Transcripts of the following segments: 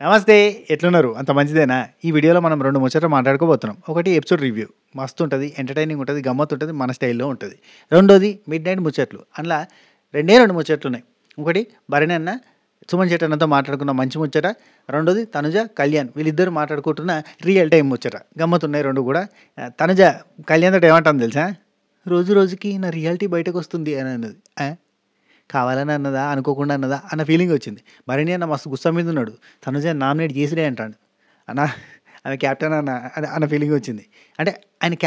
నమస్తే. ఎట్లున్నారు? అంత మంచిదేనా? ఈ వీడియోలో మనం 2 ముచ్చట్లు మాట్లాడుకోబోతున్నాం. ఒకటి ఎపిసోడ్ రివ్యూ. మస్తుంటది, ఎంటర్‌టైనింగ్ ఉంటది, గమ్మత్తుంటది, మన స్టైల్‌లో ఉంటది. రెండోది మిడ్ నైట్ ముచ్చట్లు. అందుల 2 ముచ్చట్లున్నాయి. ఒకటి భరణి అన్న, సుమన్ శెట్టి అన్నతో మాట్లాడుకున్న మంచి ముచ్చట. రెండోది తనుజ, కళ్యాణ్ వీళ్ళిద్దరు మాట్లాడుకుంటున్న రియల్ టైమ్ ముచ్చట. గమ్మత్తున్నాయి 2 కూడా. తనుజ కళ్యాణ్‌తోటి ఏమంటాంది తెలుసా? రోజు రోజుకి నా రియాలిటీ బయటకొస్తుంది అని అన్నది. కావాలని అన్నదా? అనుకోకుండా అన్నదా? అన్న ఫీలింగ్ వచ్చింది. భరణి అన్న మస్తు గుస్సా మీద ఉన్నాడు. తనుజని నామినేట్ చేసుడే అంటాండు. అన్న ఆమె క్యాప్టెన్ అన్న ఫీలింగ్ వచ్చింది. అంటే ఆమె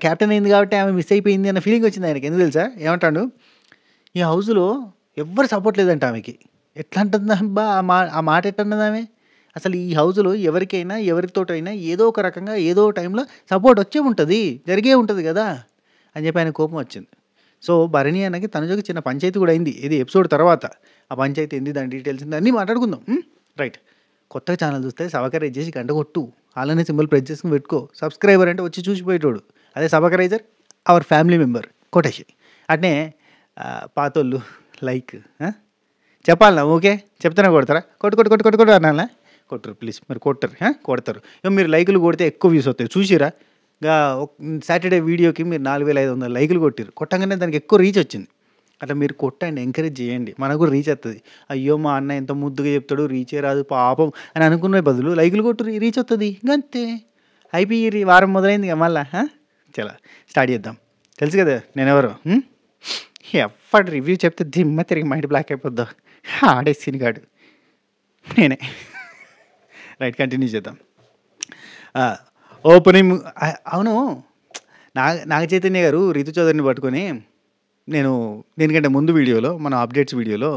క్యాప్టెన్ అయింది కాబట్టి ఆమె మిస్ అయిపోయింది అన్న ఫీలింగ్ వచ్చింది ఆయనకి. ఎందుకు తెలుసా? ఏమంటాడు? ఈ హౌస్‌లో ఎవ్వరు సపోర్ట్ లేదంట ఆమెకి. ఎట్లా అంటుందబ్బా! ఆ మాట ఎట్టన్నది ఆమె? అసలు ఈ హౌస్‌లో ఎవరికైనా, ఎవరితోటైనా ఏదో ఒక రకంగా ఏదో టైంలో సపోర్ట్ వచ్చే ఉంటది. జరిగే ఉంటది గదా! అని చెప్పి ఆయనకు కోపం వచ్చింది. సో, భరణి అన్నకి తనుజకి చిన్న పంచాయతీ కూడా అయింది. ఇది ఎపిసోడ్ తర్వాత. ఆ పంచాయతీ ఏంది? దాని డీటెయిల్స్ ఏంది? అన్నీ మాట్లాడుకుందాం. రైట్. కొత్తగా ఛానల్ చూస్తే సబ్‌స్క్రైబ్ చేసి గంట కొట్టు. ఆల్ సింబల్ ప్రెస్ చేసుకొని పెట్టుకో. సబ్‌స్క్రైబర్ అంటే వచ్చి చూసిపోయేటోడు. అదే సబ్‌స్క్రైబర్ అవర్ ఫ్యామిలీ మెంబర్ కొట్టేసేయి. అట్నే పాతోళ్ళు లైక్ చెప్పాలనా? ఓకే. చెప్తేనే కొడతారా? కొట్టు అనాలా? కొట్టరు ప్లీజ్. మరి కొట్టరు. కొడతారు. మీరు లైకులు కొడితే ఎక్కువ వ్యూస్ వస్తాయి. చూసిర్రా? సాటర్డే వీడియోకి మీరు 4500 లైకులు కొట్టిర్రు. కొట్టంగానే దానికి ఎక్కువ రీచ్ వచ్చింది. అట్లా మీరు కొట్టండి, ఎంకరేజ్ చేయండి. మనకు కూడా రీచ్ వస్తుంది. అయ్యో మా అన్న ఎంత ముద్దుగా చెప్తాడు, రీచే రాదు పాపం అని అనుకునే బదులు లైకులు కొట్టు, రీచ్ వస్తుంది. ఇంకంతే. అయిపోయి వారం మొదలైంది ఇక మళ్ళా. చలో స్టార్ట్ చేద్దాం. తెలుసు కదా నేనెవరు? ఎప్పటి రివ్యూ చెప్తే దిమ్మ తిరిగి మైండ్ బ్లాక్ అయిపోద్దా. ఆడే సీనిగాడు నేనే. రైట్, కంటిన్యూ చేద్దాం. ఓపెనింగ్ అవును. నాగ చైతన్య గారు రీతు చౌదరిని పట్టుకొని దీనికంటే ముందు వీడియోలో, మన అప్డేట్స్ వీడియోలో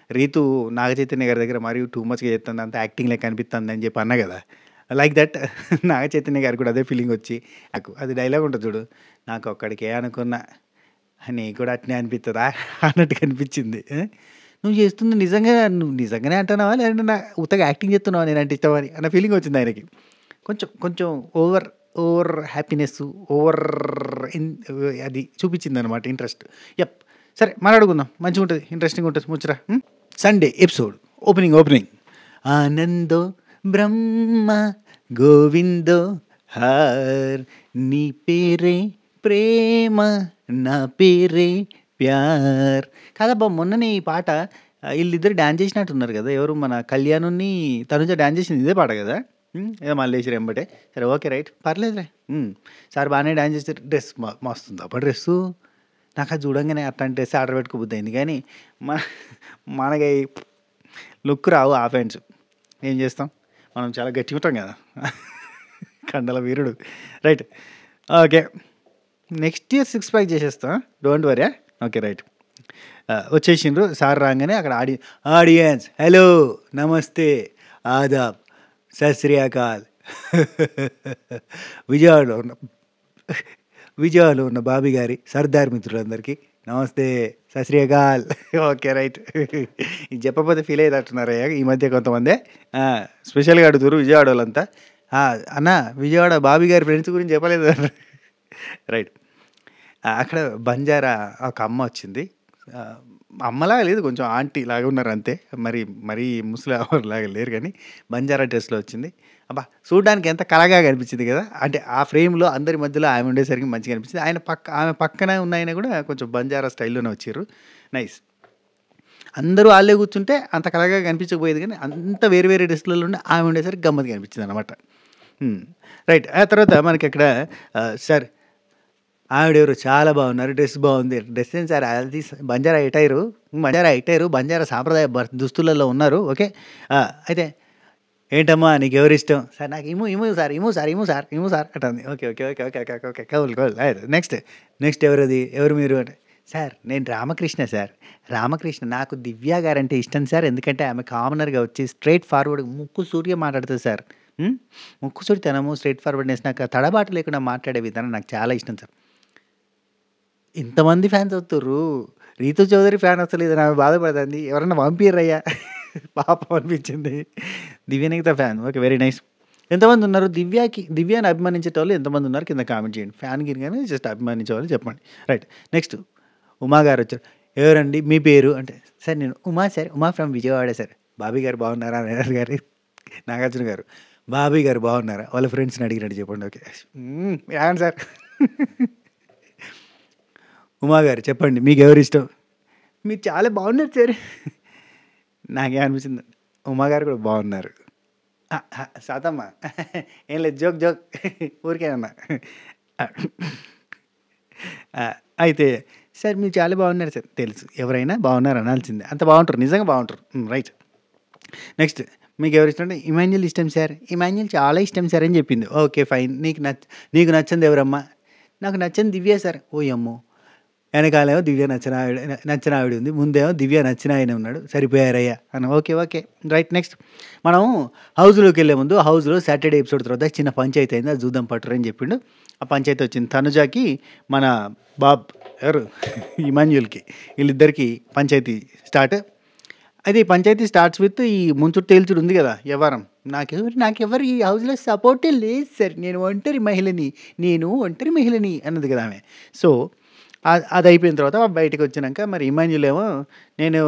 రీతు నాగ చైతన్య గారి దగ్గర మరియు టూ మచ్గా చేస్తుంది, అంత యాక్టింగ్ లెక్క అనిపిస్తుంది అని చెప్పి అన్నా కదా. లైక్ దట్ నాగ చైతన్య గారికి కూడా అదే ఫీలింగ్ వచ్చి నాకు అది డైలాగ్ ఉంటుంది చూడు, నాకు ఒక్కడికే అనుకున్నా నీకు కూడా అట్నే అనిపిస్తుందా అన్నట్టుగా అనిపించింది. నువ్వు నిజంగానే అంటున్నావా, లేదంటే నా ఉత్తగా యాక్టింగ్ చేస్తున్నావా నేనంటే ఇష్టమని అన్న ఫీలింగ్ వచ్చింది ఆయనకి. కొంచెం ఓవర్ హ్యాపీనెస్, అది చూపించిందనమాట ఇంట్రెస్ట్. సరే మాట్లాడుకుందాం. మంచిగా ఉంటుంది, ఇంట్రెస్టింగ్ ఉంటుంది ముచ్చరా. Sunday episode opening. ఆనందో బ్రహ్మ గోవిందో హార్, నీ పేరే ప్రేమ నా పేరే ప్యార్. కాదబ్బా, మొన్ననే ఈ పాట వీళ్ళిద్దరు డాన్స్ చేసినట్టున్నారు కదా. ఎవరు? మన కళ్యాణుని తనుజ డాన్స్ చేసింది ఇదే పాట కదా. ఏదో మళ్ళీ ఎంబటే. సరే ఓకే రైట్, పర్లేదులే. సార్ బాగానే డాన్స్ చేస్తారు. డ్రెస్ మస్తుంది అబ్బా డ్రెస్సు. నాకు అది చూడంగానే అట్లాంటి డ్రెస్ ఆర్డర్ పెట్టుకోబుద్ది అయింది. కానీ మనకి లుక్ రావు ఆ ప్యాంట్స్. ఏం చేస్తాం, మనం చాలా గట్టిగా ఉంటాం కదా. కండల వీరుడు. Right, okay. Next year 6 pack చేసేస్తాం, డోంట్ వరీ. Okay right. వచ్చేసిండ్రు. సార్ రాగానే అక్కడ ఆడియన్స్ హలో, నమస్తే, ఆదాబ్, సత్ శ్రీ అకాల్. విజయవాడలో ఉన్న బాబీ గారి సర్దార్ మిత్రులందరికీ నమస్తే, సత్ శ్రీ అకాల్. Okay right. ఇది చెప్పకపోతే ఫీల్ అయ్యేటట్టున్నారయ్యా ఈ మధ్య కొంతమంది. స్పెషల్గా అడుగుతారు విజయవాడ వాళ్ళంతా. అన్న విజయవాడ బాబీ గారి ఫ్రెండ్స్ గురించి చెప్పలేదు. రైట్. అక్కడ బంజారా ఒక అమ్మ వచ్చింది. అమ్మలాగా లేదు, కొంచెం ఆంటీ లాగా ఉన్నారు అంతే. మరీ ముసలి లాగా లేరు, కానీ బంజారా డ్రెస్లో వచ్చింది. అబ్బా చూడడానికి ఎంత కళగా కనిపించింది కదా. అంటే ఆ ఫ్రేమ్లో అందరి మధ్యలో ఆమె ఉండేసరికి మంచిగా అనిపించింది. ఆమె పక్కన ఉన్న ఆయన కూడా కొంచెం బంజారా స్టైల్లోనే వచ్చారు. నైస్. అందరూ వాళ్ళే కూర్చుంటే అంత కళగా కనిపించకపోయేది, కానీ అంత వేరే డ్రెస్లలో ఉండి ఆమె ఉండేసరికి గమ్మత్తుగా అనిపించింది అనమాట. రైట్. ఆ తర్వాత మనకి అక్కడ సార్ ఆవిడెవరు చాలా బాగున్నారు, డ్రెస్ బాగుంది. డ్రెస్ ఏంటి సార్, అది బంజారా ఎటైరు బంజారా సాంప్రదాయ దుస్తులలో ఉన్నారు. ఓకే. అయితే ఏంటమ్మా నీకు ఎవరు ఇష్టం? సార్ నాకు ఇము సార్ అంటుంది. Okay okay okay okay okay okay కౌల్. నెక్స్ట్ ఎవరు మీరు అంటే, సార్ నేను రామకృష్ణ సార్. నాకు దివ్య గారంటే ఇష్టం సార్. ఎందుకంటే ఆమె కామనర్గా వచ్చి స్ట్రైట్ ఫార్వర్డ్ ముక్కు సూటిగా మాట్లాడుతుంది సార్. ముక్కు సూటితనము, స్ట్రైట్ ఫార్వర్డ్నెస్, నాకు తడబాటు లేకుండా మాట్లాడే విధానం నాకు చాలా ఇష్టం సార్. ఇంతమంది ఫ్యాన్స్ వస్తుర్రు, రీతు చౌదరి ఫ్యాన్ వస్తలేదు, ఆమె బాధపడుతుంది. ఎవరన్నా పంపిర్రయ్యా పాపం అనిపించింది. దివ్యనికిత ఫ్యాన్. Okay, very nice. ఎంతమంది ఉన్నారు దివ్యాని అభిమానించే వాళ్ళు ఎంతమంది ఉన్నారు కింద కామెంట్ చేయండి. ఫ్యాన్ గిరి కానీ జస్ట్ అభిమానించే వాళ్ళు చెప్పండి. రైట్. నెక్స్ట్ ఉమా గారు వచ్చారు. ఎవరండి మీ పేరు అంటే, సార్ నేను Uma sir, Uma from Vijayawada sir. Bobby గారు బాగున్నారా అన్నారు గారు. నాగార్జున గారు, బాబీ గారు బాగున్నారా? వాళ్ళ ఫ్రెండ్స్‌ని అడిగినట్టు చెప్పండి. ఓకే. ఆన్సర్. ఉమా గారు చెప్పండి మీకెవరిష్టం? మీరు చాలా బాగున్నారు సార్. నాకేమనిపించింది, ఉమా గారు కూడా బాగున్నారు. సాతమ్మ ఏం లేదు, జోక్ జోక్, ఊరికే అన్నా. అయితే సార్ మీరు చాలా బాగున్నారు సార్. తెలుసు, ఎవరైనా బాగున్నారు అనాల్సిందే, అంత బాగుంటారు, నిజంగా బాగుంటారు. రైట్. నెక్స్ట్, మీకు ఎవరు ఇష్టం అంటే ఇమాన్యుల్ ఇష్టం సార్, ఇమాన్యుల్ చాలా ఇష్టం సార్ అని చెప్పింది. Okay fine. నీకు నచ్చంది ఎవరమ్మా? నాకు నచ్చని దివ్య సార్. ఓయమ్మో, వెనకాలేమో దివ్య నచ్చిన ఆవిడ ఉంది, ముందేమో దివ్య నచ్చిన ఆయన ఉన్నాడు, సరిపోయారయ్యా అని. Okay okay right. నెక్స్ట్, మనం హౌస్లోకి వెళ్ళే ముందు హౌస్లో సాటర్డే ఎపిసోడ్ తర్వాత చిన్న పంచాయతీ అయింది, అది చూద్దాం పట్టురు అని చెప్పిండు. ఆ పంచాయతీ వచ్చింది తనుజాకి, మన బాబ్ ఎవరు ఇమాన్యుల్కి, వీళ్ళిద్దరికి పంచాయతీ స్టార్ట్. అయితే ఈ పంచాయతీ స్టార్ట్స్ విత్ ఈ ముంచుడు తేల్చుడు ఉంది కదా వ్యవహారం. నాకెవరు ఈ హౌస్లో సపోర్టే లేదు సార్, నేను ఒంటరి మహిళని అన్నది కదా ఆమె. సో అది అయిపోయిన తర్వాత బయటకు వచ్చినాక మరి ఇమాన్యుల్ ఏమో, నేను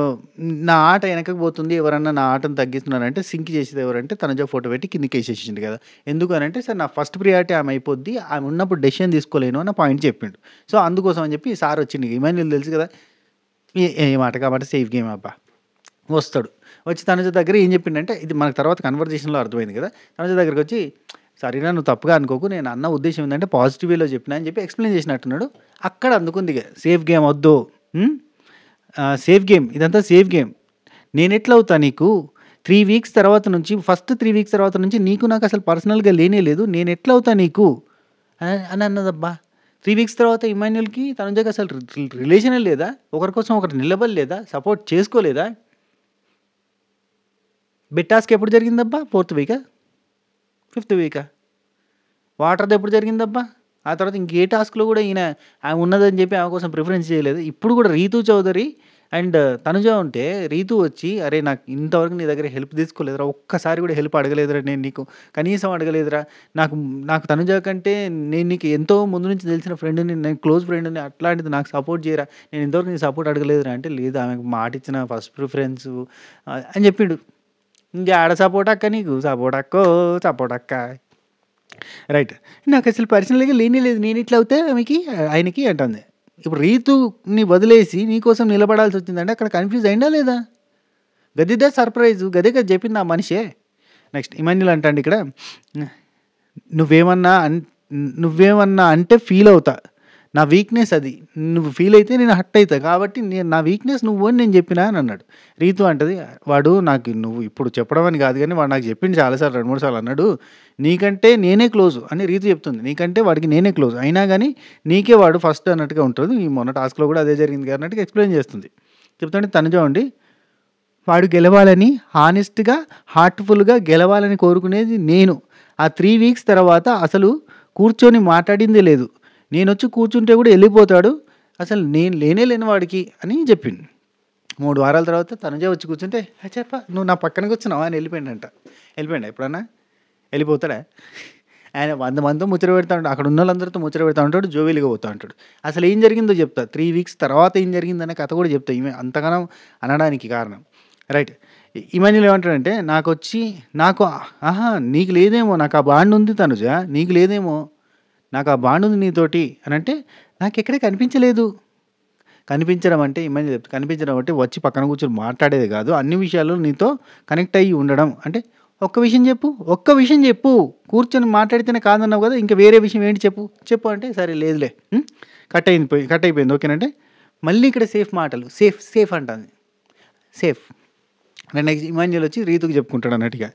నా ఆట వెనకకు పోతుంది, ఎవరన్నా నా ఆటను తగ్గిస్తున్నారంటే సింక్ చేసేది ఎవరంటే తనుజ ఫోటో పెట్టి కిందకి వేసేసిండు కదా. ఎందుకు అని అంటే, సార్ నా ఫస్ట్ ప్రియారిటీ ఆమె అయిపోద్ది, ఆమె ఉన్నప్పుడు డెసిషన్ తీసుకోలేను అన్న పాయింట్ చెప్పిండు. సో అందుకోసం అని చెప్పి సార్ వచ్చిండు. ఇమాన్యుల్ తెలుసు కదా ఏ మాట కాబట్టి సేఫ్ గేమ్ అబ్బా. వస్తాడు, వచ్చి తనుజ దగ్గర ఏం చెప్పిండంటే, ఇది మనకు తర్వాత కన్వర్జేషన్లో అర్థమైంది కదా. తనుజ దగ్గరికి వచ్చి, సరేనా నువ్వు తప్పుగా అనుకోకు, నేను అన్న ఉద్దేశం ఏంటంటే పాజిటివ్ వేలో చెప్పినా అని చెప్పి ఎక్స్ప్లెయిన్ చేసినట్టున్నాడు. అక్కడ అందుకుంది ఇక సేఫ్ గేమ్ వద్దు, సేఫ్ గేమ్, ఇదంతా సేఫ్ గేమ్. నేను ఎట్లా అవుతా నీకు? 3 వీక్స్ తర్వాత నుంచి, ఫస్ట్ 3 వీక్స్ తర్వాత నుంచి నీకు నాకు అసలు పర్సనల్గా లేనే లేదు, నేను ఎట్లా అవుతా నీకు అని అన్నదబ్బా. 3 వీక్స్ తర్వాత ఇమాన్యుల్కి తనుజకి అసలు రిలేషనే లేదా? ఒకరి కోసం ఒకరు నిలబడలేదా? సపోర్ట్ చేసుకోలేదా? బెడ్ టాస్క్ ఎప్పుడు జరిగిందబ్బా? 4th వీకా, 5th వీకా? వాటర్ది ఎప్పుడు జరిగిందబ్బా? ఆ తర్వాత ఇంకే టాస్క్లో కూడా ఈయన ఆమె ఉన్నదని చెప్పి ఆమె కోసం ప్రిఫరెన్స్ చేయలేదు. ఇప్పుడు కూడా రీతూ చౌదరి అండ్ తనుజ ఉంటే రీతూ వచ్చి, అరే నాకు ఇంతవరకు నీ దగ్గర హెల్ప్ తీసుకోలేదురా, ఒక్కసారి కూడా హెల్ప్ అడగలేదురా, నేను నీకు కనీసం అడగలేదురా, నాకు తనుజ కంటే నేను నీకు ఎంతో ముందు నుంచి తెలిసిన ఫ్రెండ్ని, నేను క్లోజ్ ఫ్రెండ్ని, అట్లాంటిది నాకు సపోర్ట్ చేయరా, నేను ఇంతవరకు నీ సపోర్ట్ అడగలేదురా అంటే, లేదు ఆమెకు మాట ఇచ్చిన ఫస్ట్ ప్రిఫరెన్స్ అని చెప్పిండు. ఇంకా ఆడ సపోర్ట్ అక్క, నీకు సపోర్ట్ అక్క. రైట్. నాకు అసలు పర్సనల్గా లేనే లేదు, నేను ఇట్లా అవుతే ఆయనకి అంటుంది. ఇప్పుడు రీతుని వదిలేసి నీకోసం నిలబడాల్సి వచ్చిందంటే అక్కడ కన్ఫ్యూజ్ అయిందా లేదా? గదిదే సర్ప్రైజు, గదే కదా చెప్పింది ఆ మనిషే. నెక్స్ట్, ఇమాన్యుల్ అంటాండి ఇక్కడ, నువ్వేమన్నా అంటే ఫీల్ అవుతా, నా వీక్నెస్ అది, నువ్వు ఫీల్ అయితే నేను హర్ట్ అవుతా, కాబట్టి నా వీక్నెస్ నువ్వు అని నేను చెప్పినా అని అన్నాడు. రీతు అంటది, వాడు నాకు, నువ్వు ఇప్పుడు చెప్పడం అని కాదు కానీ వాడు నాకు చెప్పింది చాలాసార్లు, 2-3 సార్లు అన్నాడు, నీకంటే నేనే క్లోజ్ అని రీతు చెప్తుంది. నీకంటే వాడికి నేనే క్లోజ్, అయినా కానీ నీకే వాడు ఫస్ట్ అన్నట్టుగా ఉంటుంది, ఈ మొన్న టాస్క్లో కూడా అదే జరిగింది అన్నట్టుగా ఎక్స్ప్లెయిన్ చేస్తుంది. చెప్తుంటే తనుజ ఉండి, వాడు గెలవాలని హానెస్ట్గా హార్ట్ఫుల్గా గెలవాలని కోరుకునేది నేను. ఆ 3 వీక్స్ తర్వాత అసలు కూర్చొని మాట్లాడిందే లేదు, నేను వచ్చి కూర్చుంటే కూడా వెళ్ళిపోతాడు, అసలు నేను లేని వాడికి అని చెప్పింది. 3 వారాల తర్వాత తనుజ వచ్చి కూర్చుంటే, చెప్ప నువ్వు నా పక్కన కూర్చున్నావా అని వెళ్ళిపోయిందా? ఎప్పుడన్నా వెళ్ళిపోతాడా? ఆయన 100 మందితో ముచ్చట పెడతా ఉంటాడు, అక్కడ ఉన్న వాళ్ళందరితో ముచ్చట పెడతా ఉంటాడు, జోవిలిగా పోతూ ఉంటాడు. అసలు ఏం జరిగిందో చెప్తా, 3 వీక్స్ తర్వాత ఏం జరిగిందనే కథ కూడా చెప్తా, ఈమె అంతగానం అనడానికి కారణం. రైట్. ఇమాన్యుల్ ఏమంటాడంటే, నీకు లేదేమో, నాకు ఆ బాండ్ ఉంది తనుజ, నీకు లేదేమో, నాకు ఆ బాండ్ ఉంది నీతోటి అని అంటే, నాకు ఎక్కడ కనిపించడం అంటే ఇమాన్యుల్ చెప్తా, కనిపించడం అంటే వచ్చి పక్కన కూర్చొని మాట్లాడేది కాదు, అన్ని విషయాల్లో నీతో కనెక్ట్ అయ్యి ఉండడం అంటే, ఒక్క విషయం చెప్పు, కూర్చొని మాట్లాడితేనే కాదన్నావు కదా, ఇంకా వేరే విషయం ఏంటి చెప్పు అంటే, సరే లేదులే, కట్ అయిపోయింది ఓకేనంటే, మళ్ళీ ఇక్కడ సేఫ్ మాటలు, సేఫ్ అంటుంది, సేఫ్. నెక్స్ట్ ఇమాన్యుల్ వచ్చి రీతుకు చెప్పుకుంటాడు అన్నట్టుగా,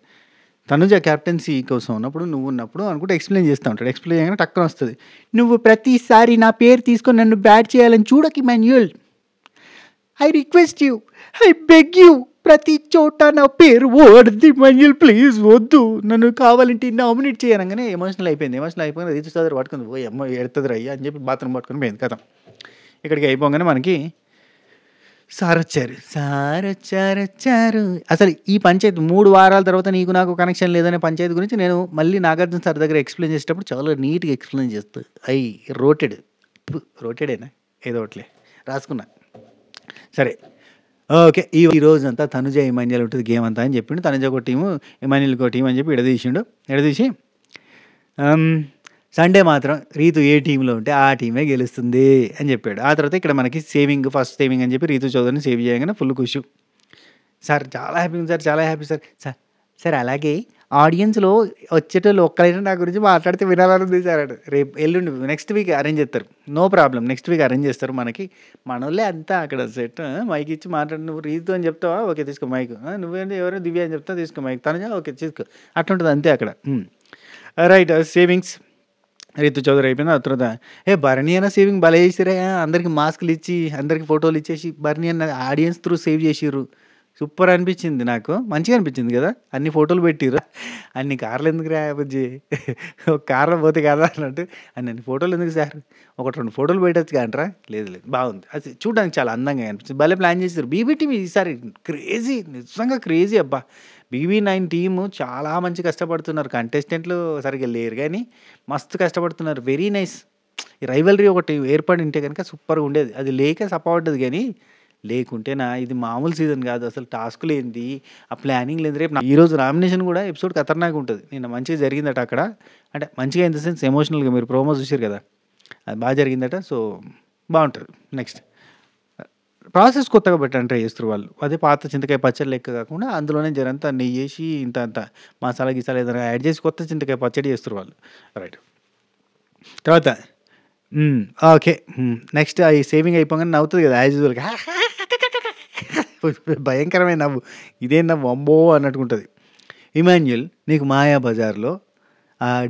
తనుజ క్యాప్టెన్సీ కోసం ఉన్నప్పుడు, నువ్వు ఉన్నప్పుడు అనుకుంటే ఎక్స్ప్లెయిన్ చేస్తూ ఉంటాడు. ఎక్స్ప్లెయిన్ చేయగానే టక్కన వస్తుంది, నువ్వు ప్రతిసారి నా పేరు తీసుకొని నన్ను బ్యాట్ చేయాలని చూడకి Emmanuel, I request you, I beg you, ప్రతి చోట నా పేరు ఓడద్ది ఇమాన్యుల్, ప్లీజ్ వద్దు, నన్ను కావాలంటే నామినేట్ చేయనగానే ఎమోషనల్ అయిపోయింది. రీతు చదువు పట్టుకుంది, ఓ అమ్మ ఎడుతుంది రయ్యా అని చెప్పి బాత్రూమ్ పట్టుకొని పోయింది కదా. ఇక్కడికి అయిపోగానే మనకి సార్ వచ్చారు. అసలు ఈ పంచాయతీ 3 వారాల తర్వాత నీకు నాకు కనెక్షన్ లేదనే పంచాయతీ గురించి నేను మళ్ళీ నాగార్జున సార్ దగ్గర ఎక్స్ప్లెయిన్ చేసేటప్పుడు చాలా నీట్గా ఎక్స్ప్లెయిన్ చేస్తూ, రోటెడేనా ఏదో ఒకటిలే రాసుకున్నా. సరే, ఓకే. ఈ రోజంతా తనుజ, ఇమాన్యుయల్ ఉంటది గేమ్ అంతా అని చెప్పిండు. తనుజకో టీము, ఇమాన్యుల్‌కో టీమ్ అని చెప్పి విడదీసిండు. విడదీసి హ్మ్. సండే మాత్రం రీతు ఏ టీమ్‌లో ఉంటే ఆ టీమే గెలుస్తుంది అని చెప్పాడు. ఆ తర్వాత ఇక్కడ మనకి ఫస్ట్ సేవింగ్ అని చెప్పి రీతు చౌదరిని సేవ్ చేయంగానే ఫుల్ ఖుషు. సార్ చాలా హ్యాపీగా ఉంది సార్. చాలా హ్యాపీ సార్. సార్ అలాగే ఆడియన్స్‌లో వచ్చేటోళ్ళు ఒక్కరైనా నా గురించి మాట్లాడితే వినాలనుంది సార్ అన్నాడు. రేపు ఎల్లుండి నెక్స్ట్ వీక్ అరేంజ్ చేస్తారు. No problem. Next week arrange చేస్తారు మనకి. మనోళ్ళే అంతా అక్కడ సెట్. మైక్ ఇచ్చి మాట్లాడు. నువ్వు రీతు అని చెప్తావా? ఓకే తీసుకో మైక్. నువ్వేంటి ఎవరు దివ్య అని చెప్తావా? తీసుకో మైక్. తనుజ ఓకే తీసుకో. అట్లుంటది అంతే అక్కడ. రైట్ సేవింగ్స్ రీతు చౌదరి అయిపోయింది. ఆ తర్వాత భరణి అన్న సేవింగ్ భలే చేసిర్రే అందరికి మాస్కులు ఇచ్చి, అందరికి ఫోటోలు ఇచ్చేసి భరణి అన్న ఆడియన్స్ త్రూ సేవ్ చేసిర్రు. సూపర్ అనిపించింది నాకు. మంచిగా అనిపించింది కదా! అన్ని ఫోటోలు పెట్టిర్రు. అన్ని కార్లు ఎందుకురా బుజ్జి ఒక కార్‌లో పోతే కాదా అన్నట్టు అన్ని ఫోటోలు ఎందుకు సార్? 1, 2 ఫోటోలు పెట్టొచ్చుగా అంటారా? లేదు లేదు బాగుంది. అది చూడడానికి చాలా అందంగా అనిపించింది. భలే ప్లాన్ చేసారు. బీబీ టీమ్ ఈసారి క్రేజీ నిజంగా క్రేజీ అబ్బా! బీబీ9 టీము చాలా మంచి కష్టపడుతున్నారు. కంటెస్టెంట్లు సరిగ్గా లేరు గానీ మస్తు కష్టపడుతున్నారు. Very nice. ఈ రైవల్రీ ఒకటి ఏర్పడి ఉంటే గనుక సూపర్‌గా ఉండేది. అది లేక సప్పబడ్డది గానీ లేకుంటేనా ఇది మామూలు సీజన్ కాదు. అసలు టాస్కులేంది, ఆ ప్లానింగ్ లేదు. రేపు ఈరోజు నామినేషన్ కూడా ఎపిసోడ్ ఖతర్నాక్‌గా ఉంటది. నిన్న మంచిగా జరిగిందట అక్కడ. అంటే మంచిగా ఇన్ ద సెన్స్ ఎమోషనల్‌గా మీరు ప్రోమో చూసిర్రు కదా! అది జరిగిందట. సో, బావుంటది. నెక్స్ట్ ప్రాసెస్ కొత్తగా పెట్టడానికి ట్రై చేస్తుర్రు వాళ్ళు. అదే పాత చింతకాయ పచ్చడి లెక్క కాకుండా అందులోనే జరంతా నెయ్యేసి ఇంత మసాలా గిసాలా ఏదైనా యాడ్ చేసి కొత్త చింతకాయ పచ్చడి చేస్తుర్రు వాళ్ళు. రైట్. తర్వాత హ్మ్. ఓకే. నెక్స్ట్ ఈ సేవింగ్ అయిపోగానే నవ్వుతది కదా! యాజ్ యూజువల్‌గా భయంకరమైన నవ్వు. ఇదేం నవ్వు అమ్మో! అన్నట్టుగుంటది. ఇమాన్యుయల్ నీకు 'మాయాబజార్‌లో'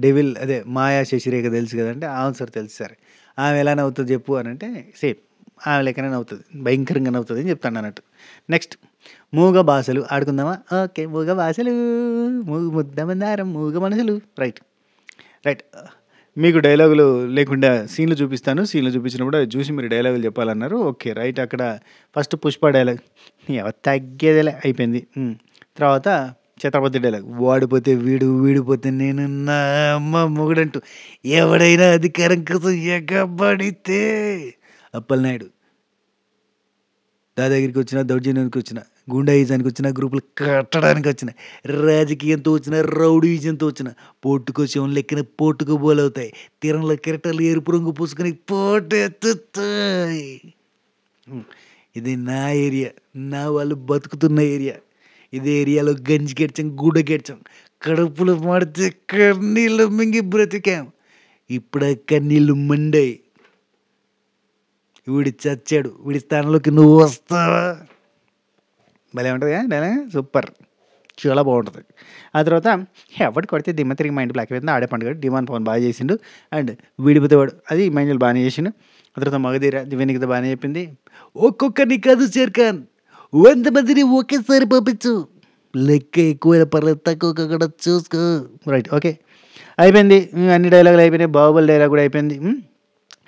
డెవిల్ అదే మాయా శశిరేఖ తెలుసు కదంటే, అవును సార్ తెలుసు సార్. ఆమె ఎలా నవ్వుతది చెప్పు అనంటే, సేమ్ ఆమె లెక్కనే నవ్వుతది. భయంకరంగా నవ్వుతది అని చెప్తాడన్నట్టు. నెక్స్ట్ మూగ భాషలు ఆడుకుందామా? ఓకే. మూగ భాషలు ముద్ద మందారం మూగ మనసులు. రైట్. రైట్. మీకు డైలాగులు లేకుండా సీన్‌లు చూపిస్తాను. సీన్‌లు చూపించినప్పుడు అది చూసి మీరు డైలాగులు చెప్పాలన్నారు. ఓకే. రైట్. అక్కడ ఫస్ట్ 'పుష్ప' డైలాగ్ తగ్గేదేలే అయిపోయింది. తర్వాత 'ఛత్రపతి' డైలాగ్ వాడిపోతే వీడు, వీడిపోతే నేను నా అమ్మ మొగుడంటూ ఎవడైనా అధికారం కోసం ఎగబడితే అప్పలనాయుడు దాదాగిరికొచ్చినా, దౌర్జన్యానికొచ్చినా, గూండాయిజానికొచ్చినా, గ్రూపులు కట్టడానికొచ్చినా, రాజకీయంతో వచ్చినా, రౌడీయిజంతో వచ్చినా, పోటుకొచ్చేవాళ్ళ లెక్కన పోటుకు బోలవుతాయి. తీరంలో కెరటాలు ఎరుపు రంగు పూసుకొని పోటెత్తుతాయి. ఇది నా ఏరియా. నా వాళ్ళు బతుకుతున్న ఏరియా. ఇదే ఏరియాలో గంజి గెడ్చాం, గూడ గెడ్చాం. కడుపులో మాడితే కన్నీళ్ళు మింగి బ్రతికాం. ఇప్పుడు ఆ కన్నీళ్ళు మండాయి. వీడు చచ్చాడు. వీడి స్థానంలోకి నువ్వు వస్తావా? భలే ఉంటది కదా డైలాగ్. సూపర్. చాలా బాగుంటది. ఆ తర్వాత ఎవడు కొడితే దిమ్మ తిరిగి మైండ్ బ్లాక్ అయిపోయింది. ఆడే పండుగ డిమాండ్ పవన్ బాగా చేసిండు. అండ్ విడిపోతే వాడు అది ఇమాన్యుయల్ బాగానే చేసిండు. ఆ తర్వాత మగధీర దివ్యనికిత బాగానే చెప్పింది. ఒక్కొక్కరిని కాదు షేర్ఖాన్ 100 మందిని ఒకేసారి పంపించు. లెక్క ఎక్కువైనా పర్లేదు తక్కువ కూడా చూసుకో. రైట్. ఓకే. అయిపోయింది. అన్ని డైలాగులు అయిపోయినాయి. బాహుబలి డైలాగ్ కూడా అయిపోయింది.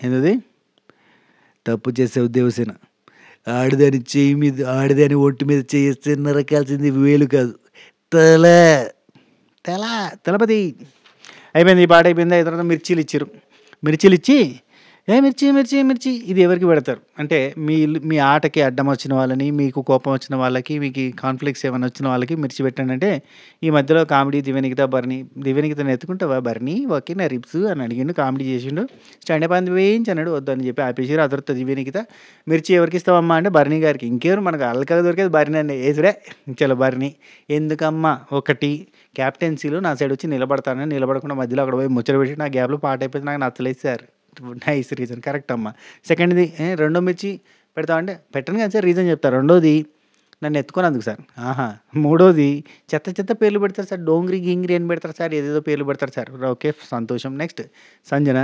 ఏంటది? తప్పు చేసావు దేవసేన. ఆడదాని ఒంటి మీద చేస్తే నరకాల్సింది వేలు కాదు తల. తలపతి అయిపోయింది. ఈ పాట అయిపోయింది. అయిన తర్వాత మిర్చీలు ఇచ్చారు. మిర్చీలు ఇచ్చి మిర్చి ఇది ఎవరికి పెడతారు అంటే మీ ఆటకి అడ్డం వచ్చిన వాళ్ళని, మీకు కోపం వచ్చిన వాళ్ళకి, మీకు కాన్ఫ్లిక్ట్స్ ఏమైనా వచ్చిన వాళ్ళకి మిర్చి పెట్టండి అంటే ఈ మధ్యలో కామెడీ దివ్యనికితని ఎత్తుకుంటావా బర్నీ ఓకే నా రిప్స్ అని అడిగిండు. కామెడీ చేసిండు. స్టాండప్ అంది వేయించి అన్నాడు. వద్దని చెప్పి ఆపేసారు. ఆ తర్వాత దివ్యనికిత మిర్చి ఎవరికి ఇస్తావమ్మా అంటే బర్నీ గారికి. ఇంకెవరు మనకు అల్కగా దొరికేది బర్నీ అండి. ఏసుడే చలో బర్నీ ఎందుకమ్మా ఒకటి క్యాప్టెన్సీలో నా సైడ్ వచ్చి నిలబడకుండా మధ్యలో అక్కడ పోయి ముచ్చట పెట్టి నా గ్యాప్లో పాట అయిపోయింది. నాకు నచ్చలేదు సార్. Nice reason. కరెక్ట్ అమ్మ. సెకండ్‌ది రెండో మిర్చి పెడతావంటే పెట్టను కదా సార్ రీజన్ చెప్తా. రెండోది నన్ను ఎత్తుకోనందుకు సార్. ఆహా! మూడోది చెత్త పేర్లు పెడతారు సార్. డోంగ్రీ, గింగ్రీ అని పెడతారు సార్. ఏదేదో పేర్లు పెడతారు సార్. ఓకే సంతోషం. నెక్స్ట్ సంజన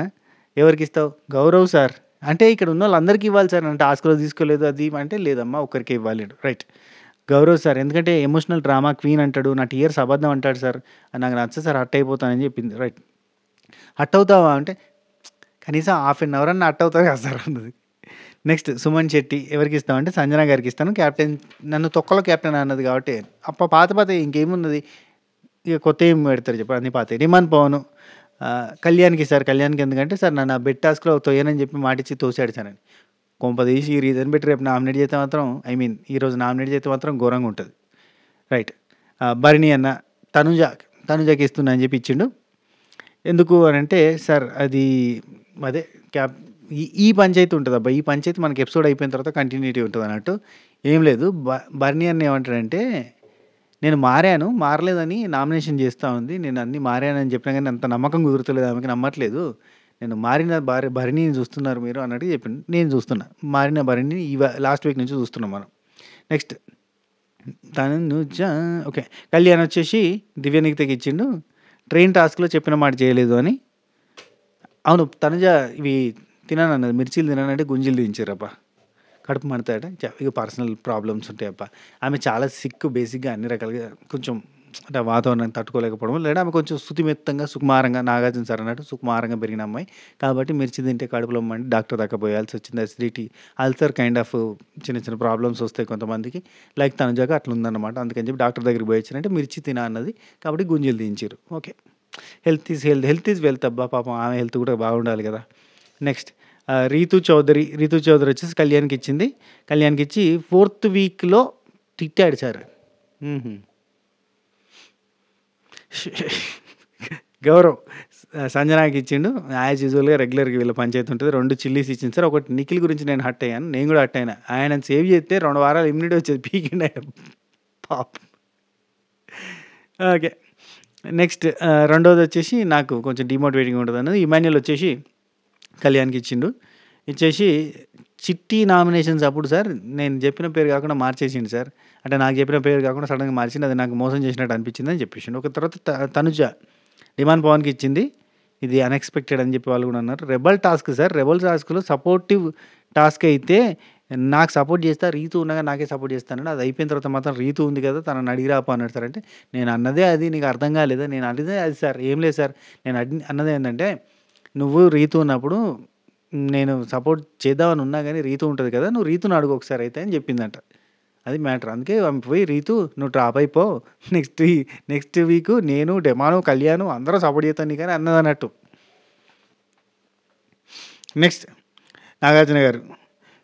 ఎవరికిస్తావు? గౌరవ్ సార్. అంటే ఇక్కడ ఉన్నోళ్ళందరికీ ఇవ్వాలి సార్. అంటే టాస్క్‌లో తీసుకోలేదు అది అంటే లేదమ్మా ఒక్కరికే ఇవ్వాలి. రైట్. గౌరవ్ సార్ ఎందుకంటే ఎమోషనల్ డ్రామా క్వీన్ అంటాడు. నా టీయర్స్ అబద్ధం అంటాడు సార్. నాకు నచ్చదు సార్ హర్ట్ అయిపోతానని చెప్పింది. రైట్. హర్ట్ అవుతావా అంటే కనీసం హాఫ్ ఎన్ అవర్ అన్నా హర్ట్ అవుతుంది కదా సార్ అన్నది. నెక్స్ట్ సుమన్ శెట్టి ఎవరికి ఇస్తామంటే సంజన గారికి ఇస్తాను. క్యాప్టెన్ నన్ను తొక్కలో క్యాప్టెన్ అన్నది కాబట్టి పాత ఇంకేమున్నది ఇక కొత్త ఏం పెడతారు చెప్పు అన్ని పాత. రిమాన్ పవన్ కళ్యాణ్కి సార్. కళ్యాణ్కి ఎందుకంటే సార్ నన్ను బెట్ టాస్క్లో తోయనని చెప్పి మాటిచ్చి తోసాడు సార్ అని. కొంపదీసి ఈ రీజన్ పెట్టి రేపు నామినేట్ చేస్తే మాత్రం ఈరోజు నామినేట్ చేస్తే మాత్రం ఘోరంగా ఉంటుంది. రైట్. భరణి అన్న తనుజకి ఇస్తున్నా అని చెప్పి ఇచ్చిండు. ఎందుకు అని అంటే సార్ అది అదే క్యాప్ ఈ పంచాయతీ ఉంటుంది అబ్బా, ఈ పంచాయతీ మనకి ఎపిసోడ్ అయిపోయిన తర్వాత కంటిన్యూటీ ఉంటుంది అన్నట్టు. ఏం లేదు, భరణి అన్న ఏమంటాడంటే నేను మారలేదని నామినేషన్ చేస్తూ ఉంది. నేను అన్నీ మారానని చెప్పినా కానీ అంత నమ్మకం కుదురుతలేదు, ఆమెకి నమ్మట్లేదు. నేను మారిన భరణిని చూస్తున్నారు మీరు అన్నట్టు చెప్పిండు. నేను చూస్తున్నా మారిన భరణిని లాస్ట్ వీక్ నుంచి చూస్తున్నాం మనం. Next Tanuja okay. కళ్యాణ్ వచ్చేసి దివ్యనికితకి ఇచ్చిండు, ట్రైన్ టాస్క్లో చెప్పిన మాట చేయలేదు అని. అవును, తనుజ ఇవి తిననన్నది, మిర్చీలు తిననంటే గుంజీలు దించారబ్బా, కడుపు మండుతాయట. ఇక పర్సనల్ ప్రాబ్లమ్స్ ఉంటాయప్ప. ఆమె చాలా సిక్ బేసిక్గా అన్ని రకాలుగా, కొంచెం అంటే వాతావరణాన్ని తట్టుకోలేకపోవడం, లేదా ఆమె కొంచెం శుతిమెత్తంగా సుకుమారంగా, నాగార్జున సార్ అన్నట్టు సుకుమారంగా పెరిగిన అమ్మాయి కాబట్టి మిర్చి తింటే కడుపులో మండి డాక్టర్ దాకా పోయాల్సి వచ్చింది. అసిడిటీ, అల్సర్ కైండ్ ఆఫ్ చిన్న చిన్న ప్రాబ్లమ్స్ వస్తాయి కొంతమందికి. లైక్ తనుజాగా అట్లా ఉందన్నమాట. అందుకని చెప్పి డాక్టర్ దగ్గరికి పోయి వచ్చినంటే మిర్చి తిన అన్నది, కాబట్టి గుంజీలు దించారు. ఓకే, హెల్త్ ఈజ్ వెల్త్ అబ్బా, పాపం ఆమె హెల్త్ కూడా బాగుండాలి కదా. నెక్స్ట్ రీతు చౌదరి వచ్చేసి కళ్యాణ్కి ఇచ్చింది. కళ్యాణ్కి ఇచ్చి 4th వీక్లో తిట్టాడు సార్. గౌరవ్ సంజనాకి ఇచ్చిండు. యాజ్ యూజువల్గా రెగ్యులర్గా వీళ్ళ పంచాయతీ ఉంటుంది. 2 చిల్లీస్ ఇచ్చింది సార్. ఒకటి నిఖిల్ గురించి నేను హట్ అయ్యాను, నేను కూడా హట్ అయినా. ఆయన సేవ్ చేస్తే 2 వారాలు ఇమ్యూనిటీ వచ్చేది, పీకిండ్ ఆయన పాప. ఓకే. నెక్స్ట్ రెండోది వచ్చేసి నాకు కొంచెం డిమోటివేటింగ్ ఉంటుంది అన్నది ఇమాన్యుల్ వచ్చేసి కళ్యాణ్కి ఇచ్చిండు. ఇచ్చేసి చిట్టి నామినేషన్స్ అప్పుడు సార్ నేను చెప్పిన పేరు కాకుండా మార్చేసిండు సార్, అంటే నాకు చెప్పిన పేరు కాకుండా సడన్గా మార్చింది, అది నాకు మోసం చేసినట్టు అనిపించింది అని చెప్పేసిండు. ఒక తర్వాత తనుజ డిమాండ్ పవన్కి ఇచ్చింది. ఇది అన్ఎక్స్పెక్టెడ్ అని చెప్పి వాళ్ళు కూడా అన్నారు. రెబల్ టాస్క్ సార్, రెబల్ టాస్క్లో సపోర్టివ్ టాస్క్ అయితే నాకు సపోర్ట్ చేస్తా, రీతు ఉండగా నాకే సపోర్ట్ చేస్తాను. అది అయిపోయిన తర్వాత మాత్రం రీతు ఉంది కదా తనని అడిగిరాపా అన్నాడు సార్. అంటే నేను అన్నదే అది, నీకు అర్థం కాలేదా? నేను అన్నదే అది సార్, ఏం లేదు సార్. నేను అన్నదే ఏంటంటే నువ్వు రీతు ఉన్నప్పుడు నేను సపోర్ట్ చేద్దామని ఉన్నా కానీ రీతు ఉంటుంది కదా, నువ్వు రీతుని అడుగు ఒకసారి అయితే అని చెప్పిందంట. అది మ్యాటర్. అందుకే ఆమె పోయి రీతు నువ్వు డ్రాప్ అయిపో, నెక్స్ట్ వీక్ నేను డెమాను కళ్యాణ్ అందరూ సపోర్ట్ చేస్తాను నీకు అని అన్నది అన్నట్టు. నెక్స్ట్ నాగార్జున గారు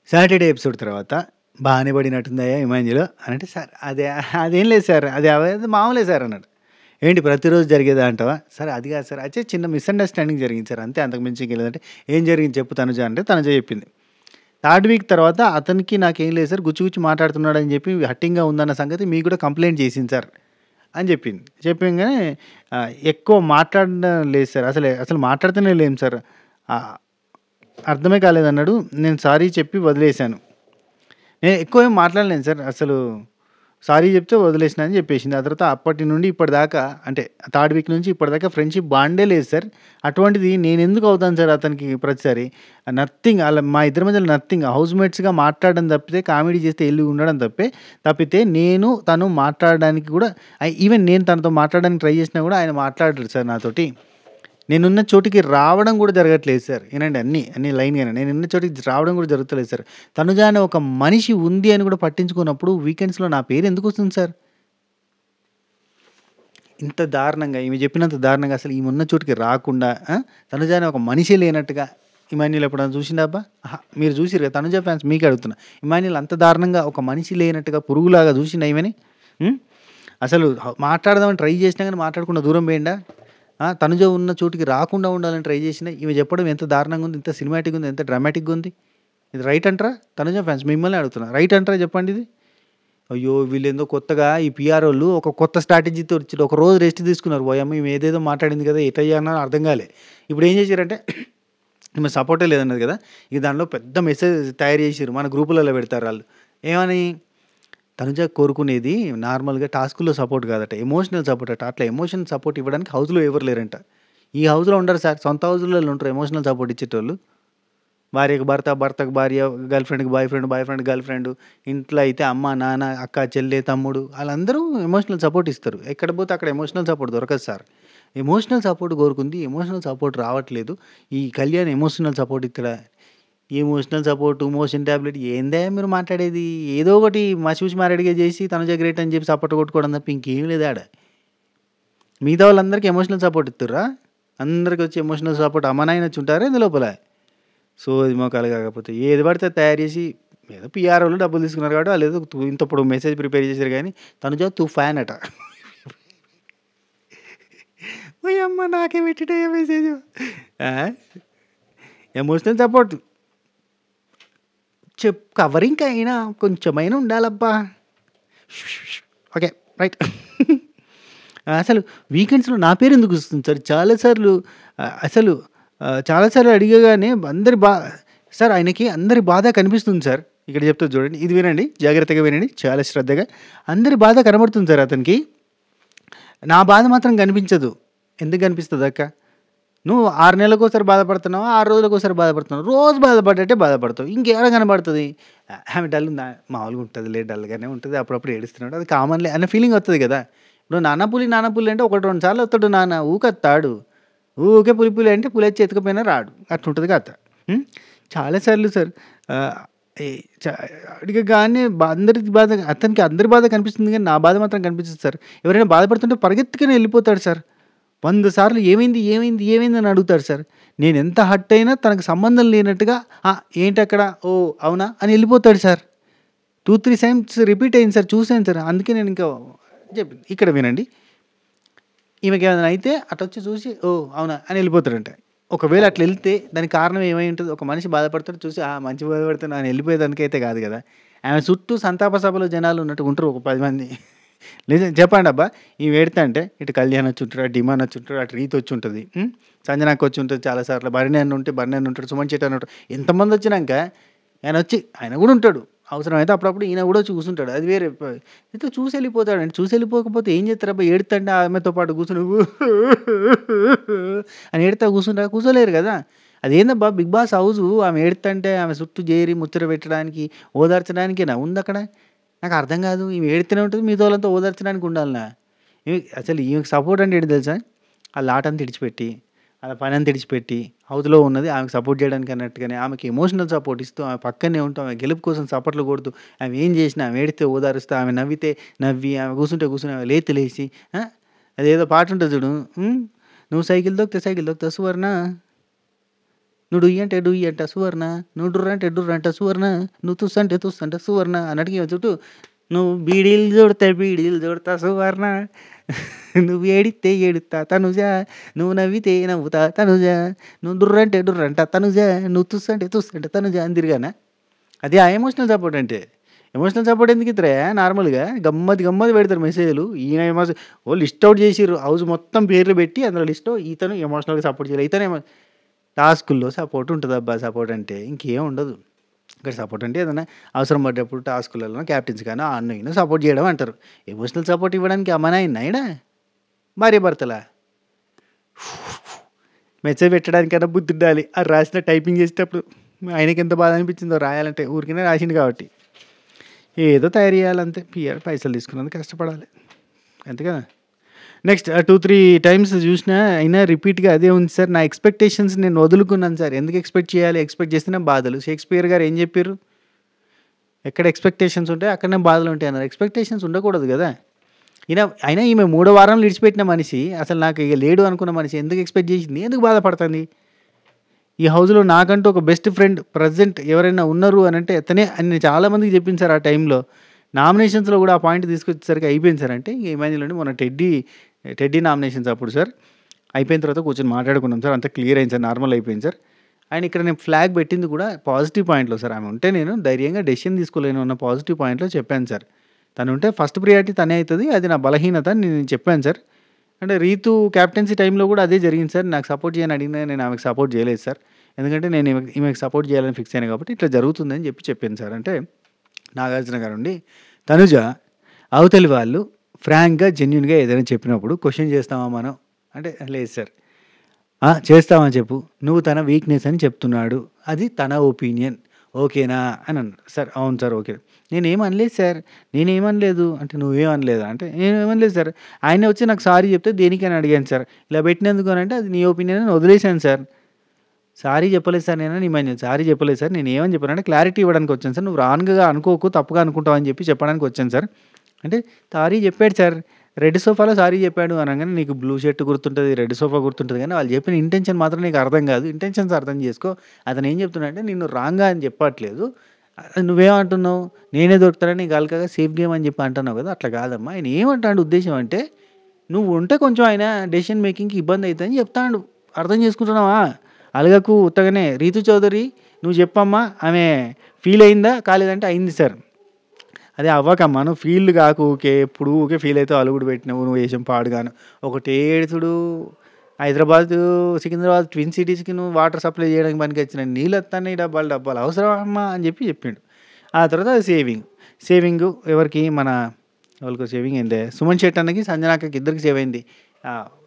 సాటర్డే ఎపిసోడ్ తర్వాత బాగానే పడినట్టుందయ్యా ఇమాన్యులో అని అంటే, సార్ అదేం లేదు సార్, అది మామూలే సార్ అన్నాడు. ఏంటి ప్రతిరోజు జరిగేదా అంటావా? సరే అది కాదు సార్, అయితే చిన్న మిస్అండర్స్టాండింగ్ జరిగింది సార్, అంతే, అంతకు మించి ఇంకేలేదంటే. ఏం జరిగింది చెప్పు తనుజ అంటే తనుజ చెప్పింది. 3rd వీక్ తర్వాత అతనికి నాకేం లేదు సార్, గుచ్చి మాట్లాడుతున్నాడు అని చెప్పి హట్టింగ్గా ఉందన్న సంగతి మీకు కూడా కంప్లైంట్ చేసింది సార్ అని చెప్పింది. చెప్పగానే ఎక్కువ మాట్లాడడం లేదు సార్, అసలు మాట్లాడుతూనే లేము సార్, అర్థమే కాలేదన్నాడు. నేను సారీ చెప్పి వదిలేశాను, నేను ఎక్కువ ఏం మాట్లాడలేను సార్, అసలు సారీ చెప్తే వదిలేసిన అని చెప్పేసింది. ఆ తర్వాత అప్పటి నుండి ఇప్పటిదాకా, అంటే 3rd వీక్ నుంచి ఇప్పటిదాకా ఫ్రెండ్షిప్ బాండే లేదు సార్. అటువంటిది నేను ఎందుకు అవుతాను సార్ అతనికి ప్రతిసారి? నథింగ్, అలా మా ఇద్దరి మధ్యలో నథింగ్, హౌస్ మేట్స్గా మాట్లాడడం తప్పితే, కామెడీ చేస్తే వెళ్ళి ఉండడం తప్పితే నేను తను మాట్లాడడానికి కూడా, ఈవెన్ నేను తనతో మాట్లాడడానికి ట్రై చేసినా కూడా ఆయన మాట్లాడరు సార్ నాతోటి. నేనున్న చోటికి రావడం కూడా జరగట్లేదు సార్. ఏనండి అన్నీ లైన్గానే నేనున్న చోటికి రావడం కూడా జరుగుతలేదు సార్. తనుజ అనే ఒక మనిషి ఉంది అని కూడా పట్టించుకున్నప్పుడు వీకెండ్స్లో నా పేరు ఎందుకు వస్తుంది సార్? ఇంత దారుణంగా, ఈమె చెప్పినంత దారుణంగా అసలు ఈమె ఉన్న చోటికి రాకుండా తనుజ అనే ఒక మనిషి లేనట్టుగా ఇమాన్యుల్ ఎప్పుడైనా చూసిండబ్బా? మీరు చూసిరు కదా, తనుజ ఫ్యాన్స్ మీకు అడుగుతున్నా, ఇమాన్యుల్ అంత దారుణంగా ఒక మనిషి లేనట్టుగా పురుగులాగా చూసిండా ఈమెని? అసలు మాట్లాడదామని ట్రై చేసినా కానీ మాట్లాడకుండా దూరం పోయిండా? తనుజ ఉన్న చోటికి రాకుండా ఉండాలని ట్రై చేసిన ఈమె చెప్పడం ఎంత దారుణంగా ఉంది, ఎంత సినిమాటిక్ ఉంది, ఎంత డ్రామాటిక్గా ఉంది. ఇది రైట్ అంటారా? తనుజ ఫ్యాన్స్ మిమ్మల్ని అడుగుతున్నా, రైట్ అంటారా చెప్పండి ఇది? అయ్యో వీళ్ళేందో కొత్తగా ఈ పిఆర్ వాళ్ళు ఒక కొత్త స్ట్రాటజీతో వచ్చి ఒక రోజు రెస్ట్ తీసుకున్నారు. పోయమ్మ ఈమె ఏదేదో మాట్లాడింది కదా, ఎటయ్యానో అర్థం కాలే. ఇప్పుడు ఏం చేశారంటే ఈమె సపోర్టే లేదన్నది కదా, ఇక దానిలో పెద్ద మెసేజ్ తయారు చేసారు, మన గ్రూపులలో పెడతారు వాళ్ళు. ఏమని? తనుజ కోరుకునేది నార్మల్గా టాస్కుల్లో సపోర్ట్ కాదట, ఎమోషనల్ సపోర్ట్ అట. అట్లా ఎమోషనల్ సపోర్ట్ ఇవ్వడానికి హౌస్లో ఎవరు లేరంట. ఈ హౌస్లో ఉండరు సార్, సొంత హౌస్లలో ఉంటారు ఎమోషనల్ సపోర్ట్ ఇచ్చేటోళ్ళు. భార్యకు భర్త, భర్తకు భార్య, గర్ల్ ఫ్రెండ్కి బాయ్ ఫ్రెండ్ గర్ల్ ఫ్రెండ్, ఇంట్లో అయితే అమ్మ నాన్న అక్క చెల్లె తమ్ముడు వాళ్ళందరూ ఎమోషనల్ సపోర్ట్ ఇస్తారు. ఎక్కడ పోతే అక్కడ ఎమోషనల్ సపోర్ట్ దొరకదు సార్. ఎమోషనల్ సపోర్ట్ కోరుకుంది, ఎమోషనల్ సపోర్ట్ రావట్లేదు. ఈ కళ్యాణ్ ఎమోషనల్ సపోర్ట్ ఇక్కడ, ఎమోషనల్ సపోర్టు, మోషన్ ట్యాబ్లెట్ ఏందే మీరు మాట్లాడేది? ఏదో ఒకటి మసిపూసి మారేడుగా చేసి తనుజ గ్రేట్ అని చెప్పి సపోర్ట్ కొట్టుకోవడం తప్ప ఇంకేం లేదు ఆడ. మిగతా వాళ్ళందరికీ ఎమోషనల్ సపోర్ట్ ఇస్తుర్రా? అందరికి వచ్చి ఎమోషనల్ సపోర్ట్ అమ్మనాయన వచ్చి ఉంటారా ఇందు లోపల? సోది మొఖాలు కాకపోతే ఏది పడితే అది తయారు చేసి ఏదో పీఆర్ఓలు డబ్బులు తీసుకున్నారు కాబట్టి వాళ్ళు ఏదో ఇంత పొడుగు మెసేజ్ ప్రిపేర్ చేశారు కానీ తనుజ తుఫాన్ అట. ఓయమ్మ నాకే పెట్టిటే మెసేజ్. ఎమోషనల్ సపోర్ట్ కవరింగ్ అయినా కొంచెమైనా ఉండాలబ్బా. Okay right. అసలు వీకెండ్స్లో నా పేరు ఎందుకు వస్తుంది సార్ చాలాసార్లు? అసలు చాలాసార్లు అడిగగానే అందరి సార్ ఆయనకి అందరి బాధ కనిపిస్తుంది సార్. ఇక్కడ చెప్తా చూడండి, ఇది వినండి, జాగ్రత్తగా వినండి, చాలా శ్రద్ధగా. అందరి బాధ కనబడుతుంది సార్ అతనికి, నా బాధ మాత్రం కనిపించదు. ఎందుకు కనిపిస్తుంది అక్క? నువ్వు 6 నెలలకోసారి బాధపడుతున్నావు, 6 రోజులకోసారి బాధపడుతున్నావు, రోజు బాధపడ్డట్టే బాధపడతావు, ఇంకేడ కనబడుతుంది? ఆమె డల్ మామూలుగా ఉంటుంది, డల్గానే ఉంటుంది, అప్పుడప్పుడు ఏడుస్తున్నాడు, అది కామన్లే అన్న ఫీలింగ్ వస్తుంది కదా. ఇప్పుడు నాన్నపులి అంటే 1-2 సార్లు వస్తాడు నాన్న, ఊకొస్తాడు. ఊకే పులి అంటే పులి వచ్చి ఎత్తుకపోయినా రాడు, అట్లుంటుంది కథ. చాలాసార్లు సార్ అడిగగానే అందరి బాధ, అతనికి అందరి బాధ కనిపిస్తుంది కానీ నా బాధ మాత్రం కనిపిస్తుంది సార్. ఎవరైనా బాధపడుతుంటే పరిగెత్తుకుని వెళ్ళిపోతాడు సార్. 100 సార్లు ఏమైంది ఏమైంది ఏమైంది అని అడుగుతాడు సార్. నేను ఎంత హట్ అయినా తనకు సంబంధం లేనట్టుగా ఏంటక్కడ, ఓ అవునా అని వెళ్ళిపోతాడు సార్. 2-3 టైమ్స్ రిపీట్ అయింది సార్, చూసాను సార్. అందుకే నేను ఇంకా చెప్పి ఇక్కడ వినండి. ఈమెకి ఏమైనా అయితే అట్లా వచ్చి చూసి ఓ అవునా అని వెళ్ళిపోతాడంట. ఒకవేళ అట్లా వెళ్తే దానికి కారణం ఏమై ఉంటుంది? ఒక మనిషి బాధపడతాడు చూసి మంచి బాధపడుతున్నా అని వెళ్ళిపోయేదానికైతే కాదు కదా. ఆమె చుట్టూ సంతాప సభలో జనాలు ఉన్నట్టు ఉంటారు ఒక 10 మంది. నిజం చెప్పండి అబ్బా. ఈమె ఏడితే అంటే ఇటు కళ్యాణ్ వచ్చి ఉంటాడు, అటు డిమాన్ వచ్చి ఉంటాడు, అటు రీతి వచ్చి ఉంటుంది, సంజనాకి వచ్చి ఉంటుంది చాలాసార్లు, భరణి అన్న ఉంటే భరణి అన్న ఉంటాడు, సుమన్ చెట్టు అని ఉంటాడు. ఎంతమంది వచ్చినాక ఆయన కూడా ఉంటాడు. అవసరమైతే అప్పుడప్పుడు ఈయన కూడా వచ్చి కూర్చుంటాడు, అది వేరే. అయితే చూసి వెళ్ళిపోతాడండి. చూసి వెళ్ళిపోకపోతే ఏం చేస్తారు అబ్బా? ఏడుతంటే ఆమెతో పాటు కూర్చుని అని ఏడుతా కూర్చోలేరు కదా. అదేందబ్బా బిగ్ బాస్ హౌస్, ఆమె ఏడుతంటే ఆమె చుట్టూ చేరి ముచ్చట పెట్టడానికి ఓదార్చడానికేనా ఉంది అక్కడ? నాకు అర్థం కాదు. ఈమె ఏడుతూనే ఉంటుంది, మిగతా వాళ్ళంతా ఓదార్చడానికి ఉండాలనా? అసలు ఈమెకి సపోర్ట్ అంటే ఏంటి తెలుసా? ఆ లాటని తెడిచిపెట్టి, అలా పని అంతా తెడిచిపెట్టి హౌస్లో ఉన్నది ఆమెకు సపోర్ట్ చేయడానికి అన్నట్టుగానే ఆమెకి ఎమోషనల్ సపోర్ట్ ఇస్తూ, ఆమె పక్కనే ఉంటూ, ఆమె గెలుపు కోసం సపోర్ట్లు కొడుతూ, ఆమె ఏం చేసినా ఆమె ఏడితే ఓదారుస్తూ, ఆమె నవ్వితే నవ్వి, ఆమె కూర్చుని ఆమె లేచి అదేదో పాట ఉంటుంది చూడు, నువ్వు సైకిల్ దొక్కితే సువర్ణ, నువ్వు డుయ్యి అంట సువర్ణ, నువ్వు డుర్రంట సువర్ణ, నువ్వు తుస్సంటే సువర్ణ అన్నట్టుగా చుట్టూ, నువ్వు బీడీలు చూడతా సువర్ణ, నువ్వు ఏడుతా తనుజ, నువ్వు నవ్వితే నవ్వుతా తనుజ, నువ్వు డుర్రంట తనుజ, నువ్వు తుస్సంటే తనుజ అని తిరిగానా? అది ఆ ఎమోషనల్ సపోర్ట్ అంటే. ఎమోషనల్ సపోర్ట్ ఎందుకు ఇద్దరే? నార్మల్గా గమ్మతి పెడతారు మెసేజ్లు. ఈయన లిస్ట్ అవుట్ చేసిర్రు, హౌస్ మొత్తం పేర్లు పెట్టి అందులో లిస్ట్, ఇతను ఎమోషనల్గా సపోర్ట్ చేయాలి, ఇతను టాస్కుల్లో సపోర్ట్ ఉంటుంది అబ్బా. సపోర్ట్ అంటే ఇంకేం ఉండదు ఇక్కడ. సపోర్ట్ అంటే ఏదైనా అవసరం పడ్డప్పుడు టాస్కులలో క్యాప్టెన్స్ కానీ అన్న సపోర్ట్ చేయడం అంటారు. ఎమోషనల్ సపోర్ట్ ఇవ్వడానికి అమ్మాయినా అయినా భార్య భర్తలా మెసేజ్ పెట్టడానికైనా బుద్ధి ఉండాలి. అది రాసిన టైపింగ్ చేసేటప్పుడు ఆయనకి ఎంత బాధ అనిపించిందో రాయాలంటే, ఊరికనే రాసిండు కాబట్టి ఏదో తయారు చేయాలంతే. పైసలు తీసుకున్నందుకు కష్టపడాలి అంతే కదా. నెక్స్ట్ 2-3 టైమ్స్ చూసినా అయినా రిపీట్గా అదే ఉంది సార్. నా ఎక్స్పెక్టేషన్స్ నేను వదులుకున్నాను సార్. ఎందుకు ఎక్స్పెక్ట్ చేయాలి? ఎక్స్పెక్ట్ చేస్తేనే బాధలు. షేక్స్పియర్ గారు ఏం చెప్పారు? ఎక్కడ ఎక్స్పెక్టేషన్స్ ఉంటాయి అక్కడనే బాధలు ఉంటాయి అన్నారు. ఎక్స్పెక్టేషన్స్ ఉండకూడదు కదా. అయినా ఈమె 3వ వారంలో విడిచిపెట్టిన మనిషి, అసలు నాకు ఇక లేడు అనుకున్న మనిషి ఎందుకు ఎక్స్పెక్ట్ చేసింది? ఎందుకు బాధపడుతుంది? ఈ హౌస్లో నాకంటూ ఒక బెస్ట్ ఫ్రెండ్ ప్రజెంట్ ఎవరైనా ఉన్నారు అని అంటే అతనే అని నేను చాలామందికి చెప్పింది సార్. ఆ టైంలో నామినేషన్స్లో కూడా ఆ పాయింట్ తీసుకొచ్చేసరికి అయిపోయింది సార్. అంటే ఇమాన్యుల్ అండి మొన్న టెడ్డీ నామినేషన్స్ అప్పుడు సార్ అయిపోయిన తర్వాత కూర్చొని మాట్లాడుకున్నాం సార్. అంతా క్లియర్ అయింది సార్, నార్మల్ అయిపోయింది సార్. అండ్ ఇక్కడ నేను ఫ్లాగ్ పెట్టింది కూడా పాజిటివ్ పాయింట్లో సార్. ఆమె ఉంటే నేను ధైర్యంగా డెసిషన్ తీసుకోలేను అన్న పాజిటివ్ పాయింట్లో చెప్పాను సార్. తను ఉంటే ఫస్ట్ ప్రియారిటీ తనే అవుతుంది, అది నా బలహీనత అని నేను చెప్పాను సార్. అంటే రీతు క్యాప్టెన్సీ టైంలో కూడా అదే జరిగింది సార్. నాకు సపోర్ట్ చేయని అడిగినా నేను ఆమెకు సపోర్ట్ చేయలేదు సార్. ఎందుకంటే నేను ఈమెకు సపోర్ట్ చేయాలని ఫిక్స్ అయ్యాను కాబట్టి ఇట్లా జరుగుతుందని చెప్పాను సార్. అంటే నాగార్జున గారు ఉండి తనుజ అవతలి వాళ్ళు ఫ్రాంక్గా జెన్యున్గా ఏదైనా చెప్పినప్పుడు క్వశ్చన్ చేస్తామా మనం అంటే, లేదు సార్. చేస్తామని చెప్పు, నువ్వు తన వీక్నెస్ అని చెప్తున్నాడు, అది తన ఒపీనియన్, ఓకేనా అని అన్నాడు సార్. అవును సార్ ఓకే. నేనేమనలేదు సార్, నేనేమనలేదు అంటే, నువ్వేమనలేదా అంటే, నేనేమనలేదు సార్. ఆయన వచ్చి నాకు సారీ చెప్తే దేనికని అడిగాను సార్. ఇలా పెట్టినందుకు అని అంటే అది నీ ఒపీనియన్ అని వదిలేశాను సార్. సారీ చెప్పలేదు సార్ నేను, నీ సారీ చెప్పలేదు సార్. నేను ఏమని చెప్పానంటే క్లారిటీ ఇవ్వడానికి వచ్చాను సార్. నువ్వు రాంగ్గా అనుకోకు, తప్పుగా అనుకుంటావు అని చెప్పడానికి వచ్చాను సార్. అంటే సారీ చెప్పాడు సార్. రెడ్ సోఫాలో సారీ చెప్పాడు అనగానే నీకు బ్లూ షర్ట్ గుర్తుంటది, రెడ్ సోఫా గుర్తుంటది గానీ, వాళ్ళు చెప్పిన ఇంటెన్షన్ మాత్రం నీకు అర్థం గాదు. ఇంటెన్షన్స్ అర్థం చేసుకో. అతను ఏం చెప్తున్నాడంటే నిన్ను రాంగ్‌గా అని చెప్పట్లేదు. నువ్వేమంటున్నావు? నేనే దొరుకుతానని నీకు అలకగా సేఫ్ గేమ్ అని చెప్పి అంటున్నావు కదా! అట్లా కాదమ్మా. ఆయన ఏమంటాండు ఉద్దేశ్యం అంటే, నువ్వు ఉంటే కొంచెం ఆయన డెసిషన్ మేకింగ్‌కి ఇబ్బంది అయితదని చెప్తాండు. అర్థం చేసుకుంటున్నావా? అలగకు ఉత్తగనే. రీతు చౌదరి నువ్వు చెప్పమ్మా ఆమె ఫీల్ అయిందా? కాలేదంటే అయింది సార్. అదే అవ్వకమ్మా నువ్వు ఫీల్ గాకు ఊకే. ఎప్పుడు ఊకే ఫీల్ అయితావు అలుగుడు పెట్టినవు నువ్వు వేషం పాడుగాను. ఒకటే ఏడుసుడు. హైదరాబాదు, సికింద్రాబాద్ ట్విన్ సిటీస్‌కి నువ్వు వాటర్ సప్లై చేయడానికి పనికొచ్చినయి నీళ్ళొత్తన్నయి డబ్బాలు డబ్బాలు అవసరమా అమ్మా అని చెప్పి చెప్పిండు. ఆ తర్వాత సేవింగ్. సేవింగు ఎవరికి మన ఎవరికో సేవింగ్ అయిందే సుమన్ శెట్టి అన్నకి, సంజన అక్కకి ఇద్దరికి సేవ్ అయింది.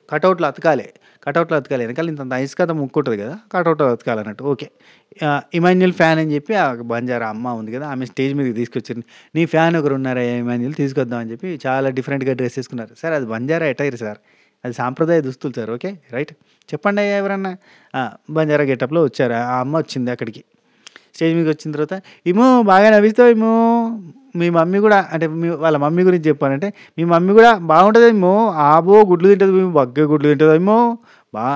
కటౌట్‌లో అతకాలే. కటౌట్‌లో అతకాలి. ఎనకాల ఇంతంత ఐస్‌కత ముక్కు ఉంటది కదా! కటౌట్‌లో అతకాలన్నట్టు. ఓకే. ఇమాన్యుయల్ ఫ్యాన్ అని చెప్పి ఆ బంజారా అమ్మ ఉంది కదా! ఆమె స్టేజ్ మీదకి తీసుకొచ్చింది. నీ ఫ్యాన్ ఒకరున్నారయ్యా ఇమాన్యుయల్ తీసుకొద్దాం అని చెప్పి చాలా డిఫరెంట్‌గా డ్రెస్ ఏసుకున్నారు. సార్ అది బంజారా అటైర్ సార్. అది సాంప్రదాయ దుస్తులు సార్. ఓకే. రైట్. చెప్పండయ్యా ఎవరన్నా. ఆ! బంజారా గెటప్‌లో వచ్చారు. ఆ అమ్మ వచ్చింది అక్కడికి. స్టేజ్ మీదకొచ్చిన తర్వాత, "ఇమో బాగా నవ్విస్తావు ఇమో. మీ మమ్మీ గూడా" అంటే వాళ్ళ మమ్మీ గురించి చెప్పానంటే, "మీ మమ్మీ గూడా బాగుంటదేమో. ఆబో! గుడ్లు తింటదేమో. బగ్గే గుడ్లు తింటదేమో.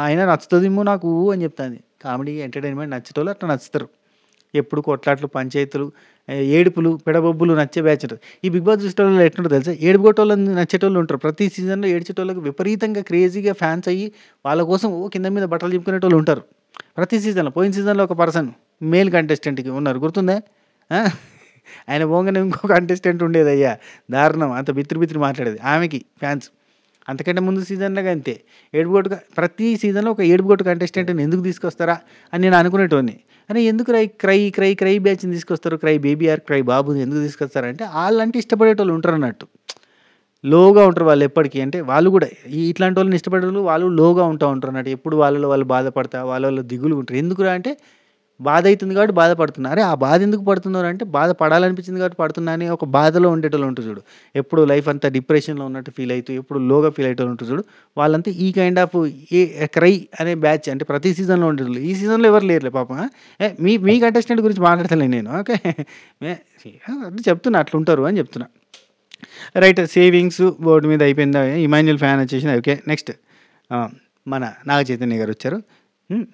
అయినా నచ్చుతదేమో నాకు" అని చెప్తాంది. కామెడీ, ఎంటర్‌టైన్‌మెంట్ నచ్చేటోళ్ళు అట్లా నచ్చుతారు. ఎప్పుడు కొట్లాట్లు, పంచాయతీలు, ఏడుపులు, పెడబొబ్బులు నచ్చే బ్యాచ్ ఉంటది. ఈ 'బిగ్ బాస్' చూసేటోళ్ళు ఎట్లుంటదో తెలుసా? ఏడుపుగొట్టోళ్ళని నచ్చేటోళ్ళు ఉంటారు. ప్రతి సీజన్‌లో ఏడ్చేటోళ్ళకి విపరీతంగా క్రేజీగా ఫ్యాన్స్ అయ్యి, వాళ్ళ కోసం కింద మీద బట్టలు చింపుకునేటోళ్ళు ఉంటారు. ప్రతి సీజన్‌లో. పోయిన సీజన్‌లో ఒక పర్సన్ మేల్ కంటెస్టెంట్‌కి ఉన్నారు. గుర్తుందా? ఆ! ఆయన పోంగానే ఇంకో కంటెస్టెంట్ ఉండేదయ్యా. దారుణం. అంత బిత్తిరి బిత్తిరి మాట్లాడేది. ఆమెకి ఫ్యాన్స్. అంతకంటే ముందు సీజన్‌లో అంతే. ఏడుపుగొట్టు ప్రతి సీజన్‌లో ఒక ఏడుపుగొట్టు కంటెస్టెంట్‌ని ఎందుకు తీసుకొస్తారా అని నేను అనుకునేటోడిని. అరే ఎందుకు క్రై బ్యాచ్‌ని తీసుకొస్తారు. క్రై బేబీ ఆర్ క్రై బాబుని ఎందుకు తీసుకొస్తారంటే ఆళ్ళంటే ఇష్టపడేటోళ్ళు ఉంటారన్నట్టు. లోగా ఉంటారు వాళ్ళు ఎప్పటికి. అంటే వాళ్ళు గూడా ఇట్లాంటోళ్ళని ఇష్టపడేటోళ్ళు వాళ్ళు లోగా ఉంటారన్నట్టు. ఎప్పుడు వాళ్ళలో వాళ్ళు బాధపడతా, వాళ్ళలో దిగులుగా ఉంటారు. ఎందుకురా అంటే బాధ అయితుంది కాబట్టి బాధపడుతున్నా. అరే ఆ బాధ ఎందుకు పడుతున్నారంటే బాధ పడాలనిపించింది కాబట్టి పడుతున్నా అని ఒక బాధలో ఉండేటోళ్ళు ఉంటారు చూడు. ఎప్పుడు లైఫ్ అంతా డిప్రెషన్‌లో ఉన్నట్టు ఫీల్ అయితూ, ఎప్పుడు లోగా ఫీల్ అయ్యేటోళ్ళు ఉంటారు చూడు. వాళ్ళంతా ఈ కైండ్ ఆఫ్ ఏ క్రై అనే బ్యాచ్ అంటే ప్రతి సీజన్‌లో ఉండేటోళ్ళు. ఈ సీజన్‌లో ఎవరు లేరులే పాపం. మీ మీ కంటెస్టెంట్ గురించి మాట్లాడతలేను నేను. ఓకే. మే అంటే చెప్తున్నా అట్లుంటారు అని చెప్తున్నా. రైట్. సేవింగ్స్ బోర్డ్ మీద అయిపోయిందా? ఇమాన్యుయల్ ఫ్యాన్ వచ్చేసింది. ఓకే. నెక్స్ట్ మన నాగ చైతన్య గారొచ్చారు.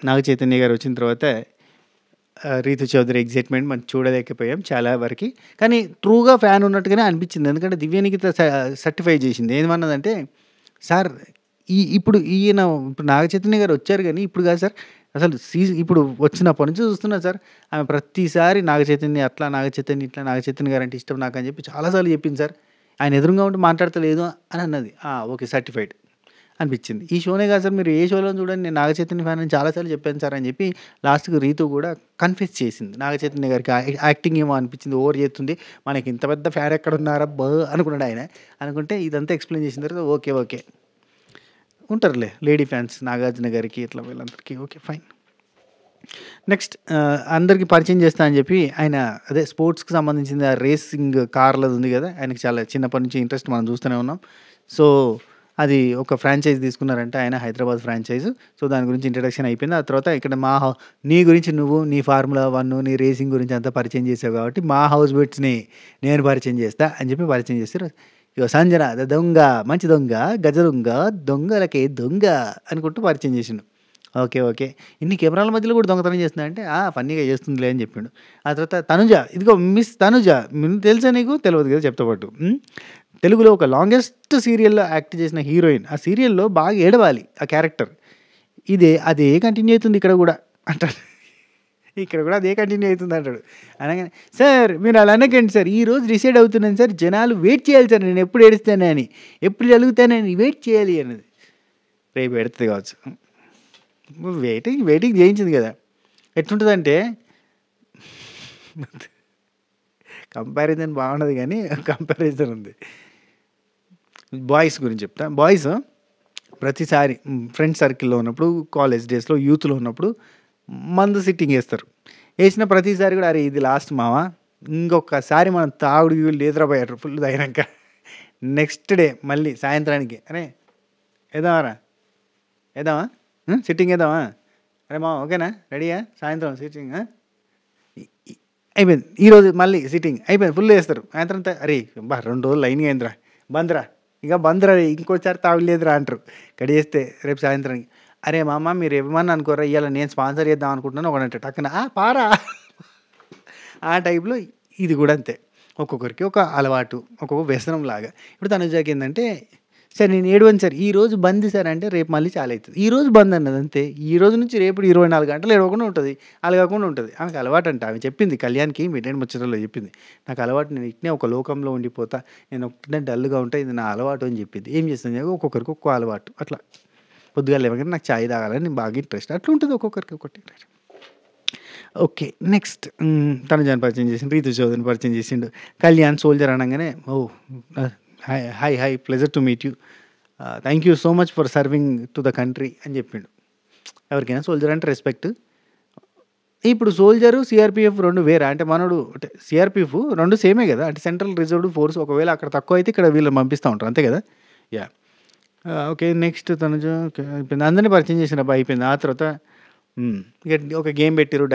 నాగ చైతన్య గారు వచ్చిన తర్వాత రీతు చౌదరి ఎక్సైట్‌మెంట్ మనం చూడలేకపోయాం చాలా వరకి. కానీ ట్రూగా ఫ్యాన్ ఉన్నట్టుగానే అనిపించింది. ఎందుకంటే దివ్యనిఖిత సర్టిఫై చేసింది. ఏమన్నదంటే, "సార్ ఇప్పుడు ఇప్పుడు నాగ చైతన్య గారు వచ్చారు గానీ ఇప్పుడు కాదు సార్. అసలు ఇప్పుడు వచ్చినప్పటి నుంచి చూస్తున్నా సార్. ఆమె ప్రతిసారి నాగ చైతన్య అట్లా, నాగ చైతన్య ఇట్లా, నాగ చైతన్య గారంటే ఇష్టం నాకని చెప్పి చాలా సార్లు చెప్పింది సార్. ఆయన ఎదురుంగా ఉండి మాట్లాడతలేదు" అని అన్నది. ఓకే. సర్టిఫైడ్ అనిపించింది. ఈ షోనే కాదు సార్ మీరు ఏ షోలోని చూడండి నేను నాగ చైతన్య ఫ్యాన్ అని చాలా సార్లు చెప్పాను సార్ అని చెప్పి లాస్ట్‌కి రీతు కూడా కన్ఫెస్ చేసింది. నాగ చైతన్య గారికి యాక్టింగ్ ఏమో అనిపించింది. ఓవర్ చేస్తుంది. మనకి ఇంత పెద్ద ఫ్యాన్ ఎక్కడున్నారబ్బా! అనుకున్నాడు ఆయన. అనుకుంటే ఇదంతా ఎక్స్‌ప్లెయిన్ చేసిన తర్వాత ఓకే. ఓకే. ఉంటారులే లేడీ ఫ్యాన్స్ నాగార్జున గారికి ఇట్లా వీళ్ళందరికీ ఓకే. ఫైన్. నెక్స్ట్ అందరికి పరిచయం చేస్తా అని చెప్పి ఆయన అదే స్పోర్ట్స్‌కి సంబంధించింది ఆ రేసింగ్ కార్లది ఉంది కదా! ఆయనకి చాలా చిన్నప్పటి నుంచి ఇంట్రెస్ట్ మనం చూస్తూనే ఉన్నాం. సో, అది ఒక ఫ్రాంచైజ్ తీసుకున్నారంట ఆయన హైదరాబాద్ ఫ్రాంచైజ్. సో, దాని గురించి ఇంట్రడక్షన్ అయిపోయింది. ఆ తర్వాత ఇక్కడ నీ గురించి నువ్వు నీ ఫార్ములా 1 నీ రేసింగ్ గురించి అంతా పరిచయం చేసావు కాబట్టి మా హౌస్ బిట్స్‌ని నేను పరిచయం చేస్తా అని చెప్పి పరిచయం చేసారు. ఇగో సంజన దొంగ, మంచి దొంగ, గజ దొంగ, దొంగలకే దొంగ అనుకుంటూ పరిచయం చేసిండు. ఓకే. ఓకే. ఇన్ని కెమెరాల మధ్యలో కూడా దొంగతనం చేస్తుందా అంటే, ఫన్నీగా చేస్తుందిలే అని చెప్పిండు. ఆ తర్వాత తనుజ, ఇదిగో మిస్ తనుజ తెలుసా నీకు? తెలవదు కదా! చెప్తా పట్టు. తెలుగులో ఒక లాంగెస్ట్ సీరియల్‌లో యాక్ట్ చేసిన హీరోయిన్. ఆ సీరియల్‌లో బాగా ఏడవాలి ఆ క్యారెక్టర్. అదే కంటిన్యూ అయితుంది ఇక్కడ గూడా అంటాడు. ఇక్కడ కూడా అదే కంటిన్యూ అయితుంది అంటాడు. అనగానే, "సార్ మీరు అలా అనకండి సార్. ఈరోజు డిసైడ్ అవుతున్నాను సార్. జనాలు వెయిట్ చేయాలి సార్ నేను ఎప్పుడు ఏడుస్తానని. ఎప్పుడు అలుగుతానని వెయిట్ చేయాలి" అన్నది. రేపు ఎడుతది కావచ్చు. వెయిటింగ్ చేయించింది కదా! ఎట్లుంటదంటే కంపారిజన్ బాగుండదు గానీ కంపారిజన్ ఉంది. బాయ్స్ గురించి చెప్తా. బాయ్స్ ప్రతిసారి ఫ్రెండ్స్ సర్కిల్‌లో ఉన్నప్పుడు, కాలేజ్ డేస్‌లో, యూత్‌లో ఉన్నప్పుడు మందు సిట్టింగ్ ఏస్తారు. ఏసిన ప్రతిసారి కూడా అరే! ఇది లాస్ట్ మామ. ఇంకొకసారి మనం తాగుడు గీగుడు లేదురా బాయ్ అంటారు ఫుల్ తాగినంక. నెక్స్ట్ డే మళ్ళీ సాయంత్రానికి అరే! ఏద్దామారా? ఏద్దామా? సిట్టింగ్ ఏద్దామా? అరే మామ ఓకేనా? రెడీయా? సాయంత్రం సిట్టింగ్ ఇ ఇ అయిపోయింది. ఈరోజు మళ్ళీ సిట్టింగ్ అయిపోయింది. ఫుల్ ఏస్తారు. సాయంత్రం అరే! అబ్బా! 2 రోజులు లైన్‌గా అయిందిరా. బంద్‌రా. ఇక బంద్ రా ఇంకోసారి తాగలేదురా అంటారు. కడిగేస్తే రేపు సాయంత్రానికి, అరే మామ మీరు ఏమన్నా అనుకోరా ఇవాళ నేను స్పాన్సర్ చేద్దాం అనుకుంటున్నాను ఒకడంటే టక్కున పారా ఆ టైప్లో ఇది కూడా అంతే. ఒక్కొక్కరికి ఒక అలవాటు, ఒక్కొక్క వ్యసనం లాగా. ఇప్పుడు తనుజాకి ఏంటంటే, సార్ నేను ఏడవను సార్ ఈరోజు బంద్ సార్ అంటే రేపు మళ్ళీ చాలా అవుతుంది. ఈరోజు బంద్ అన్నది అంతే. ఈ రోజు నుంచి రేపు 24 గంటలు ఏడవకుండా ఉంటుంది, అలగకుండా ఉంటుంది. ఆమెకు అలవాటు అంట. ఆమె చెప్పింది కళ్యాణ్కి మిడ్నైట్ ముచ్చటలో చెప్పింది, నాకు అలవాటు, నేను ఇట్నే ఒక లోకంలో ఉండిపోతా, నేను ఒకటే డల్గా ఉంటా, ఇది నా అలవాటు అని చెప్పింది. ఏం చేస్తుంది ఒక్కొక్కరికి ఒక్కో అలవాటు. అట్లా పొద్దుగా లేవగానే నాకు చాయ్ తాగాలని నేను బాగా ఇంట్రెస్ట్, అట్లా ఉంటుంది ఒక్కొక్కరికి ఒకటి. ఓకే. నెక్స్ట్ తనుజాని పరిచయం చేసిండు, రీతు చౌదరిని పరిచయం చేసిండు. కళ్యాణ్ సోల్జర్ అనగానే hi hi hi pleasure to meet you, thank you so much for serving to the country అని చెప్పిండు. ఎవరికైనా సోల్జర్ అంటే రెస్పెక్ట్. ఇప్పుడు సోల్జరు సిఆర్పిఎఫ్ రెండు వేరా అంటే మనోడు అంటే సిఆర్పిఎఫ్ రెండు సేమే కదా, అంటే సెంట్రల్ రిజర్వ్డ్ ఫోర్స్. ఒకవేళ అక్కడ తక్కువ అయితే ఇక్కడ వీళ్ళని పంపిస్తూ ఉంటారు అంతే కదా. Yeah okay. నెక్స్ట్ తనుజ అయిపోయింది, అందరినీ పరిచయం చేసిన అబ్బా అయిపోయింది. ఆ తర్వాత ఇక ఒక గేమ్ పెట్టిరు,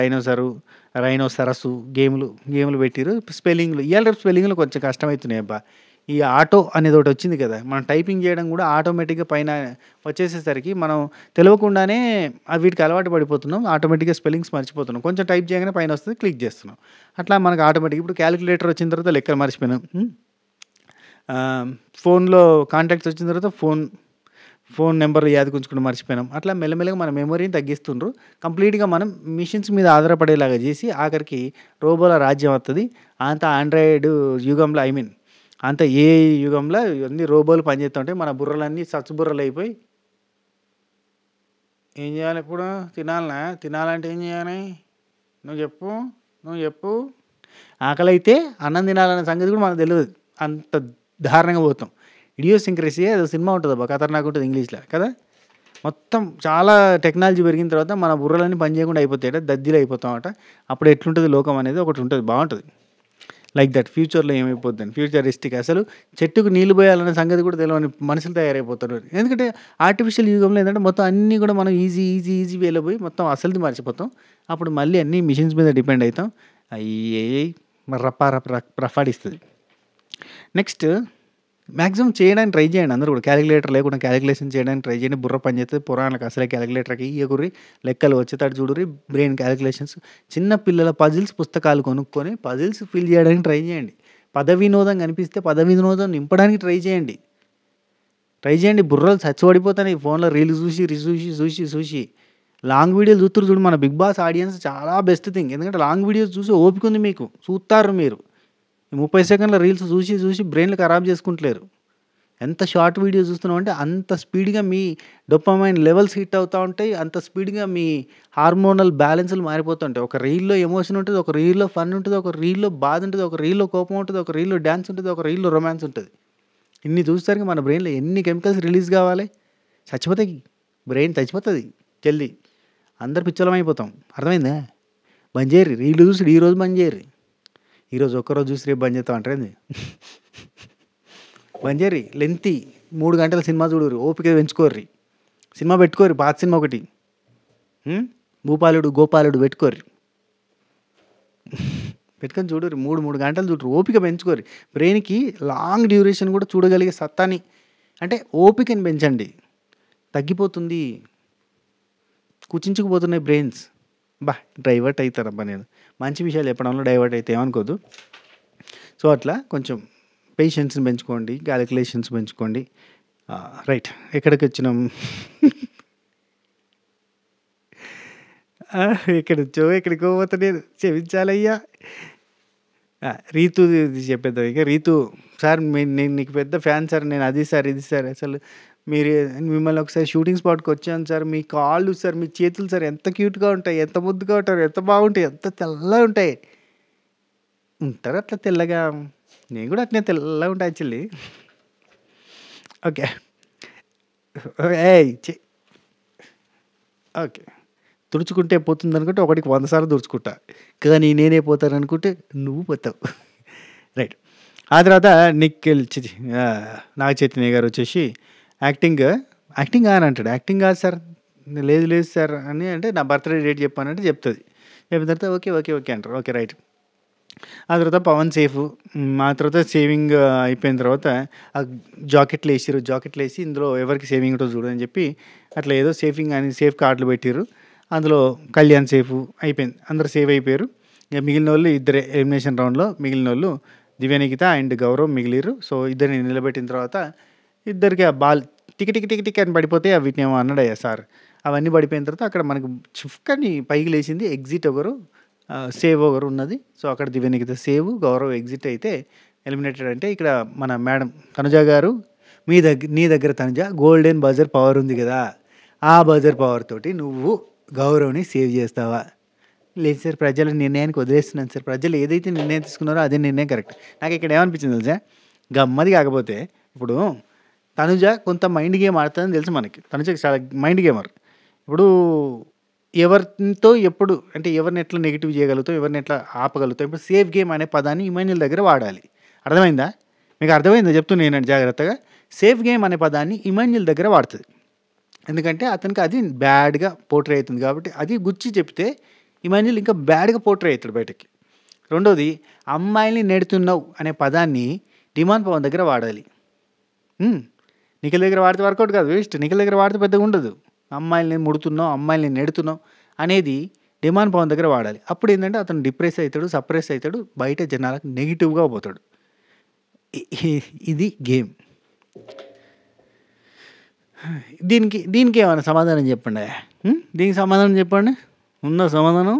రైనోసరస్సు గేములు పెట్టిరు. స్పెల్లింగ్లు ఇవాళ రేపు స్పెల్లింగ్లు కొంచెం కష్టమవుతున్నాయి అబ్బా. ఈ ఆటో అనేది ఒకటి వచ్చింది కదా, మనం టైపింగ్ చేయడం కూడా ఆటోమేటిక్గా పైన వచ్చేసేసరికి మనం తెలియకుండానే వీటికి అలవాటు పడిపోతున్నాం, ఆటోమేటిక్గా స్పెల్లింగ్స్ మర్చిపోతున్నాం. కొంచెం టైప్ చేయగానే పైన వస్తుంది, క్లిక్ చేస్తున్నాం. అట్లా మనకు ఆటోమేటిక్ ఇప్పుడు క్యాలిక్యులేటర్ వచ్చిన తర్వాత లెక్కలు మర్చిపోయినాం. ఫోన్లో కాంటాక్ట్స్ వచ్చిన తర్వాత ఫోన్ నెంబర్ యాదకుంచుకుని మర్చిపోయినాం. అట్లా మెల్లమెల్లగా మన మెమొరీని తగ్గిస్తుండ్రు. కంప్లీట్గా మనం మిషన్స్ మీద ఆధారపడేలాగా చేసి ఆఖరికి రోబోల రాజ్యం వస్తుంది. అంత ఆండ్రాయిడ్ యుగంలో అంత ఏ యుగంలో అన్ని రోబోలు పనిచేస్తూ ఉంటాయి. మన బుర్రలన్నీ సచ్చు బుర్రలు అయిపోయి ఏం చేయాలి ఇప్పుడు? తినాలంటే ఏం చేయాలి? నువ్వు చెప్పు. ఆకలి అయితే అన్నం తినాలనే సంగతి కూడా మనకు తెలియదు, అంత దారుణంగా పోతాం. ఇడియోసింక్రసీ ఏదో సినిమా ఉంటుంది అబ్బా, ఖతర్నాక్ ఉంటుంది ఇంగ్లీష్లో కదా. మొత్తం చాలా టెక్నాలజీ పెరిగిన తర్వాత మన బుర్రలన్నీ పని చేయకుండా అయిపోతాయట, దద్దిలు అయిపోతామట. అప్పుడు ఎట్లుంటుంది లోకం అనేది ఒకటి ఉంటుంది, బాగుంటుంది. లైక్ దట్ ఫ్యూచర్లో ఏమైపోతుంది, ఫ్యూచరిస్టిక్. అసలు చెట్టుకు నీళ్ళు పోయాలనే సంగతి కూడా తెలియని మనుషులు తయారైపోతున్నారు. ఎందుకంటే ఆర్టిఫిషియల్ యుగంలో ఏంటంటే మొత్తం అన్నీ కూడా మనం ఈజీ వేలో పోయి మొత్తం అసలుది మర్చిపోతాం. అప్పుడు మళ్ళీ అన్నీ మిషన్స్ మీద డిపెండ్ అవుతాం. అయ్యి రఫాడిస్తుంది. నెక్స్ట్ మ్యాక్సిమం చేయడానికి ట్రై చేయండి అందరూ కూడా. క్యాలిక్యులేటర్ లేకుండా క్యాలిక్యులేషన్ చేయడానికి ట్రై చేయండి. బుర్ర పని చేస్తుంది. పురాణాలకు అసలే క్యాలిక్యులేటర్కి ఇయ్యకుర్రి, లెక్కలు వచ్చేటట్టు చూడుర్రి, బ్రెయిన్ క్యాలిక్యులేషన్స్. చిన్న పిల్లల పజిల్స్ పుస్తకాలు కొనుక్కొని పజిల్స్ ఫిల్ చేయడానికి ట్రై చేయండి. పదవినోదం కనిపిస్తే పదవినోదం నింపడానికి ట్రై చేయండి. బుర్రలు చచ్చిపడిపోతాయి ఫోన్లో రీల్స్ చూసి. లాంగ్ వీడియోలు చూడు. మన బిగ్ బాస్ ఆడియన్స్ చాలా బెస్ట్ థింగ్. ఎందుకంటే లాంగ్ వీడియోస్ చూసి ఓపిక ఉంది మీకు, చూస్తారు మీరు. 30 సెకండ్ల రీల్స్ చూసి బ్రెయిన్లు ఖరాబ్ చేసుకుంటలేరు. ఎంత షార్ట్ వీడియో చూస్తున్నాం అంటే అంత స్పీడ్గా మీ డోపమైన్ లెవెల్స్ హిట్ అవుతూ ఉంటాయి, అంత స్పీడ్గా మీ హార్మోనల్ బ్యాలెన్స్లు మారిపోతుంటాయి. ఒక రీల్లో ఎమోషన్ ఉంటుంది, ఒక రీల్లో ఫన్ ఉంటుంది, ఒక రీల్లో బాధ ఉంటుంది, ఒక రీల్లో కోపం ఉంటుంది, ఒక రీల్లో డ్యాన్స్ ఉంటుంది, ఒక రీల్లో రొమాన్స్ ఉంటుంది. ఇన్ని చూసేసరికి మన బ్రెయిన్లో ఎన్ని కెమికల్స్ రిలీజ్ కావాలి? చచ్చిపోతాయి, బ్రెయిన్ చచ్చిపోతుంది జల్దీ. అందరు పిచ్చలం అయిపోతాం. అర్థమైందా? బంద్ చేయరు రీళ్ళు చూసి ఈరోజు బంద్ చేయరు. ఈరోజు ఒక్కరోజు చూసి రేపు బంద్ చేస్తాం అంటారేంది? బంద్ చేయరు. లెంతీ 3 గంటల సినిమా చూడరు, ఓపిక పెంచుకోర్రి. సినిమా పెట్టుకోరు, పాత సినిమా ఒకటి గోపాలుడు పెట్టుకోర్రి, పెట్టుకొని చూడరు. 3 గంటలు చూడరు, ఓపిక పెంచుకోరు. బ్రెయిన్కి లాంగ్ డ్యూరేషన్ కూడా చూడగలిగే సత్తాని, అంటే ఓపికని పెంచండి. తగ్గిపోతుంది, కుచించుకుపోతున్నాయి బ్రెయిన్స్. డైవర్ట్ అవుతారబ్బా. నేను మంచి విషయాలు చెప్పడంలో డైవర్ట్ అయితే ఏమనుకోదు. సో అట్లా కొంచెం పేషెన్స్ని పెంచుకోండి, క్యాలిక్యులేషన్స్ పెంచుకోండి. రైట్, ఎక్కడికి వచ్చినాం? ఎక్కడికో పోతా నేను, క్షమించాలయ్యా. రీతు చెప్పేద్దాం ఇక. రీతు సార్ నేను నీకు పెద్ద ఫ్యాన్ సార్, నేను అది సార్ ఇది సార్, అసలు మిమ్మల్ని ఒకసారి షూటింగ్ స్పాట్కి వచ్చాను సార్, మీ కాళ్ళు సార్, మీ చేతులు సార్ ఎంత క్యూట్గా ఉంటాయి, ఎంత ముద్దుగా ఉంటారు, ఎంత బాగుంటాయి, ఎంత తెల్లగా ఉంటాయి. ఉంటారు అట్లా తెల్లగా, నేను కూడా అట్నే తెల్లగా ఉంటాయి యాక్చువల్లీ. ఓకే ఓకే, తుడుచుకుంటే పోతుంది అనుకుంటే ఒకటికి 100 సార్లు తుడుచుకుంటా, కానీ నేనే పోతాను అనుకుంటే నువ్వు పోతావు. రైట్. ఆ తర్వాత నాగ చైతన్య గారు వచ్చేసి యాక్టింగ్ అని అంటాడు. యాక్టింగ్ కాదు సార్, లేదు సార్ అని అంటే నా బర్త్డే డేట్ చెప్పానంటే చెప్తుంది. చెప్పిన తర్వాత ఓకే అంటారు. ఓకే రైట్, ఆ తర్వాత పవన్ సేఫు. ఆ తర్వాత సేవింగ్ అయిపోయిన తర్వాత ఆ జాకెట్లేసిర్రు. జాకెట్లేసి ఇందులో ఎవరికి సేవింగ్ ఉంటదో చూడు అని చెప్పి అట్లా ఏదో సేఫింగ్ అని సేఫ్ కార్డులు పెట్టిర్రు. అందులో కళ్యాణ్ సేఫు అయిపోయింది. అందరూ సేవ్ అయిపోయారు. ఇక మిగిలినోళ్ళు ఇద్దరే ఎలిమినేషన్ రౌండ్‌లో మిగిలినోళ్ళు దివ్యనిఖిత అండ్ గౌరవ్ మిగిలిర్రు. సో, ఇద్దరిని నిలబెట్టిన తర్వాత ఇద్దరికి ఆ ball tick tick tick tick అని పడిపోతే వీటినేమో అన్నాడయ్యా సార్. అవన్నీ పడిపోయిన తర్వాత అక్కడ మనకు చుఫ్కని పైకి లేచింది. ఎగ్జిట్ ఒకరు, సేవ్ ఒకరు ఉన్నది. సో, అక్కడ దివ్యనిఖిత సేవ్, గౌరవ్ ఎగ్జిట్ అయితే ఎలిమినేటెడ్. అంటే ఇక్కడ మన మేడం తనుజ గారు నీ దగ్గర తనుజ గోల్డెన్ బజర్ పవర్ ఉంది కదా! ఆ బజర్ పవర్ తోటి నువ్వు గౌరవ్‌ని సేవ్ చేస్తావా? లేదు సార్, ప్రజల నిర్ణయానికి వదిలేస్తున్నాను సార్. ప్రజలు ఏదైతే నిర్ణయం తీసుకున్నారో అదే నిర్ణయం కరెక్ట్. నాకిక్కడ ఏమనిపించింది తెలుసా? గమ్మత్తుగా కాకపోతే ఇప్పుడు తనుజ కొంత మైండ్ గేమ్ ఆడుతదని తెలుసు మనకి. తనుజ చాలా మైండ్ గేమర్. ఇప్పుడు ఎవరితో ఎప్పుడు అంటే ఎవరిని ఎట్లా నెగెటివ్ చేయగలుగుతావు, ఎవరిని ఎట్లా ఆపగలుగుతావు. ఇప్పుడు సేఫ్ గేమ్ అనే పదాన్ని ఇమాన్యుల్ దగ్గర వాడాలి. అర్థమైందా? మీకు అర్థమైందా చెప్తున్నా నేనండి జాగ్రత్తగా. సేఫ్ గేమ్ అనే పదాన్ని ఇమాన్యుల్ దగ్గర వాడుతది. ఎందుకంటే అతనికి అది బ్యాడ్‌గా పోర్ట్రే అయితుంది కాబట్టి అది గుచ్చి చెప్తే ఇమాన్యుల్ ఇంకా బ్యాడ్‌గా పోర్ట్రే అయితాడు బయటకి. రెండోది అమ్మాయిల్ని నెడుతున్నావు అనే పదాన్ని డిమాండ్ పవన్ దగ్గర వాడాలి. నిఖిల్ దగ్గర వాడితే వర్కౌట్ కాదు, వేస్ట్. నిఖిల్ దగ్గర వాడితే పెద్దగా ఉండదు. అమ్మాయిల్ని ముడుతున్నావు, అమ్మాయిల్ని నెడుతున్నావు అనేది డిమాండ్ పవన్ దగ్గర వాడాలి. అప్పుడు ఏంటంటే అతను డిప్రెస్ అవుతాడు, సప్రెస్ అవుతాడు, బయట జనాలకు నెగిటివ్‌గా పోతాడు. ఇది గేమ్. దీనికి ఏమైనా సమాధానం చెప్పండి. దీనికి సమాధానం చెప్పండి. ఉందా సమాధానం?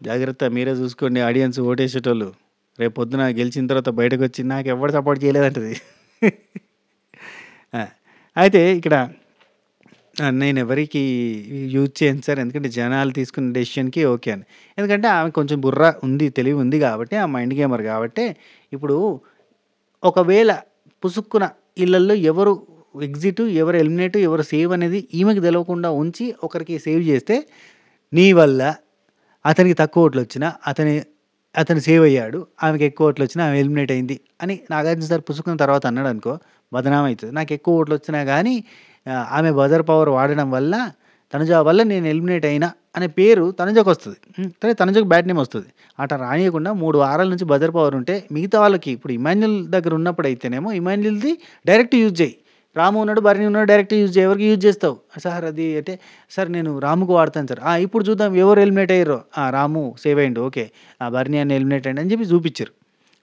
జాగ్రత్త, మీరే చూసుకోండి ఆడియన్స్, ఓటేసేటోళ్ళు. రేపు పొద్దున గెలిచిన తర్వాత బయటకు వచ్చి నాకు ఎవరు సపోర్ట్ చేయలేదంటది. అయితే ఇక్కడ నేను ఎవరికి యూజ్ చేయను సార్, ఎందుకంటే జనాలు తీసుకున్న డెసిషన్కి ఓకే అని. ఎందుకంటే ఆమె కొంచెం బుర్ర ఉంది, తెలివి ఉంది కాబట్టి, ఆ మైండ్ గేమర్ కాబట్టి. ఇప్పుడు ఒకవేళ పుసుక్కున ఇళ్ళల్లో ఎవరు ఎగ్జిట్, ఎవరు ఎలిమినేట్, ఎవరు సేవ్ అనేది ఈమెకి తెలియకుండా ఉంచి ఒకరికి సేవ్ చేస్తే నీ వల్ల అతనికి తక్కువ ఓట్లు వచ్చినా అతను సేవ్ అయ్యాడు, ఆమెకి ఎక్కువ ఓట్లు వచ్చినా ఆమె ఎలిమినేట్ అయింది అని నాగార్జున సార్ పుసుకున్న తర్వాత అన్నాడు అనుకో, బదనాం అవుతుంది. నాకు ఎక్కువ ఓట్లు వచ్చినా కానీ ఆమె బజర్ పవర్ వాడడం వల్ల తనుజ వల్ల నేను ఎలిమినేట్ అయినా అనే పేరు తనుజకు వస్తుంది. సరే, తనుజకు బ్యాడ్ నేమ్ వస్తుంది. అట్లా రానియకుండా 3 వారాల నుంచి బజర్ పవర్ ఉంటే మిగతా వాళ్ళకి ఇప్పుడు ఇమాన్యుల్ దగ్గర ఉన్నప్పుడు అయితేనేమో ఇమాన్యుల్ది డైరెక్ట్ యూజ్ చేయి. రాము ఉన్నాడు, భరణి ఉన్నాడు, డైరెక్ట్ యూజ్ చేయి. ఎవరికి యూజ్ చేస్తావు సార్? అది అంటే సార్ నేను రాముకు వాడతాను సార్. ఇప్పుడు చూద్దాం ఎవరు ఎలిమినేట్ అయ్యారో. రాము సేవ్ అయ్యిండు, ఓకే, భరణి అని ఎలిమినేట్ అయ్యండి అని చెప్పి చూపించారు.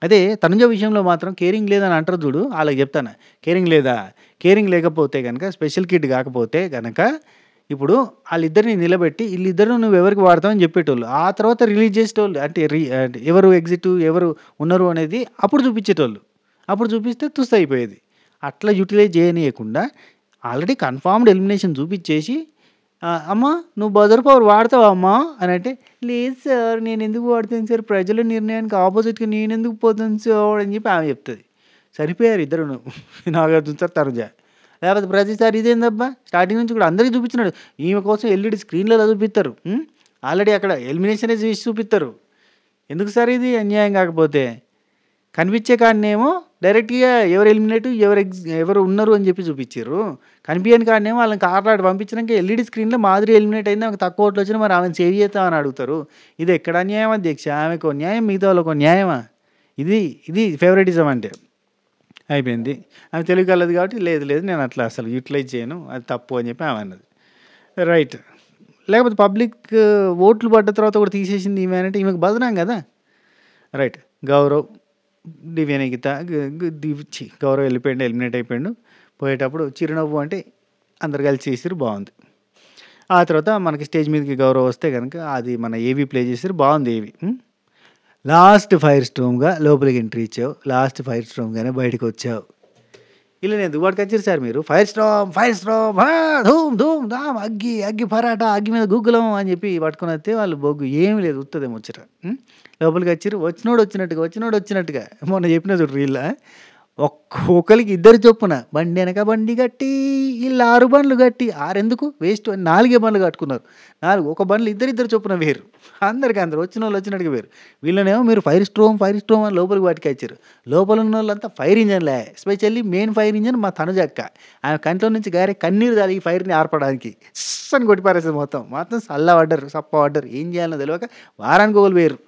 అదే తనుజ విషయంలో మాత్రం కేరింగ్ లేదని అంటారు చూడు, వాళ్ళకి చెప్తాను. కేరింగ్ లేదా? కేరింగ్ లేకపోతే కనుక, స్పెషల్ కిడ్ కాకపోతే కనుక ఇప్పుడు వాళ్ళిద్దరిని నిలబెట్టి వీళ్ళిద్దరు నువ్వు ఎవరికి వాడతావని చెప్పేటోళ్ళు. ఆ తర్వాత రిలీజ్ చేసేటోళ్ళు. అంటే ఎవరు ఎగ్జిట్, ఎవరు ఉన్నారు అనేది అప్పుడు చూపించేటోళ్ళు. అప్పుడు చూపిస్తే తుస్సు అయిపోయేది. అట్లా యూటిలైజ్ చేయనీయకుండా ఆల్రెడీ కన్ఫర్మ్డ్ ఎలిమినేషన్ చూపించేసి అమ్మా నువ్వు బజర్ పవర్ వాడతావా అమ్మా అని అంటే, లేదు సార్ నేను ఎందుకు వాడతాను సార్, ప్రజల నిర్ణయానికి ఆపోజిట్గా నేను ఎందుకు పోతాను సార్ అని చెప్పి ఆమె చెప్తుంది. సరిపోయారు ఇద్దరు, నాగార్జున సార్, తనుజ. లేకపోతే ప్రతిసారి ఇదేందబ్బా, స్టార్టింగ్ నుంచి కూడా అందరికీ చూపించినాడు. ఈమె కోసం ఎల్ఈడి స్క్రీన్లలో చూపిస్తారు. ఆల్రెడీ అక్కడ ఎలిమినేషనే చేసి చూపిస్తారు. ఎందుకు సార్ ఇది అన్యాయం? కాకపోతే కనిపించే కాడనేమో డైరెక్ట్గా ఎవరు ఎలిమినేట్, ఎవరు ఉన్నారు అని చెప్పి చూపించారు. కనిపించని కాడనేమో వాళ్ళని కార్లాడి పంపించినాక ఎల్ఈడి స్క్రీన్లో మాదిరి ఎలిమినేట్ అయింది, ఆమెకు తక్కువ ఓట్లు వచ్చినా మరి ఆమెను సేవ్ చేస్తామని అడుగుతారు. ఇది ఎక్కడ అన్యాయం అధ్యక్ష? ఆమెకు న్యాయం, మిగతా వాళ్ళకు న్యాయమా? ఇది ఫేవరెటిజం అంటే. అయిపోయింది. ఆమె తెలివి కలదు కాబట్టి లేదు నేను అట్లా అసలు యూటిలైజ్ చేయను, అది తప్పు అని చెప్పి ఆమె అన్నది. రైట్. లేకపోతే పబ్లిక్ ఓట్లు పడ్డ తర్వాత కూడా తీసేసింది ఈమె అంటే ఈమెకు బదనాం కదా. రైట్. గౌరవ్, దివ్యనిఖిత, గౌరవ్ వెళ్ళిపోయాడు, ఎలిమినేట్ అయిపోయాడు. పోయేటప్పుడు చిరునవ్వు అంటే అందరు కలిసి చేసారు, బాగుంది. ఆ తర్వాత మనకి స్టేజ్ మీదకి గౌరవ్ వస్తే కనుక అది మన ఏవి ప్లే చేసారు, బాగుంది ఏవి. లాస్ట్ ఫైర్ స్టోమ్గా లోపలికి ఎంట్రీ ఇచ్చావు, లాస్ట్ ఫైర్ స్టోమ్గానే బయటకు వచ్చావు. ఇలా ఎందుకు పట్టుకొచ్చారు సార్ మీరు? ఫైర్ స్టోమ్ ధూమ్ ధూమ్ ధామ్, అగ్గి పరాటా, అగ్గి మీద గూగులం అని చెప్పి పట్టుకొని వస్తే వాళ్ళు బొగ్గు ఏమి లేదు, ఉత్తదే ముచ్చట. లోపలికి వచ్చారు, వచ్చినోడు వచ్చినట్టుగా మొన్న చెప్పిన చూడు రీల్లా, ఒక్కొక్కరికి ఇద్దరు చొప్పున బండి వెనక బండి కట్టి వీళ్ళు 6 బండ్లు కట్టి 6 ఎందుకు వేస్ట్ 4 బండ్లు కట్టుకున్నారు. 4 ఒక బండ్లు ఇద్దరిద్దరు చొప్పున వేరు. అందరికి అందరు వచ్చినోళ్ళు వచ్చినట్టుగా వేరు. వీళ్ళనేమో మీరు ఫైర్ స్ట్రోమ్ అని లోపలికి పట్టుకొచ్చారు. లోపల ఉన్నోళ్ళంతా ఫైర్ ఇంజన్లే. ఎస్పెషల్లీ మెయిన్ ఫైర్ ఇంజన్ మా తనుజక్క. ఆమె కంట్లో నుంచి గారే కన్నీరు తాగి ఈ ఫైర్‌ని ఆర్పడానికి. అని కొట్టి పారేస్తది మొత్తం. మొత్తం సప్ప పడ్డారు. ఏం చేయాలో తెలవక వారానికి ఒకళ్ళు వేరు.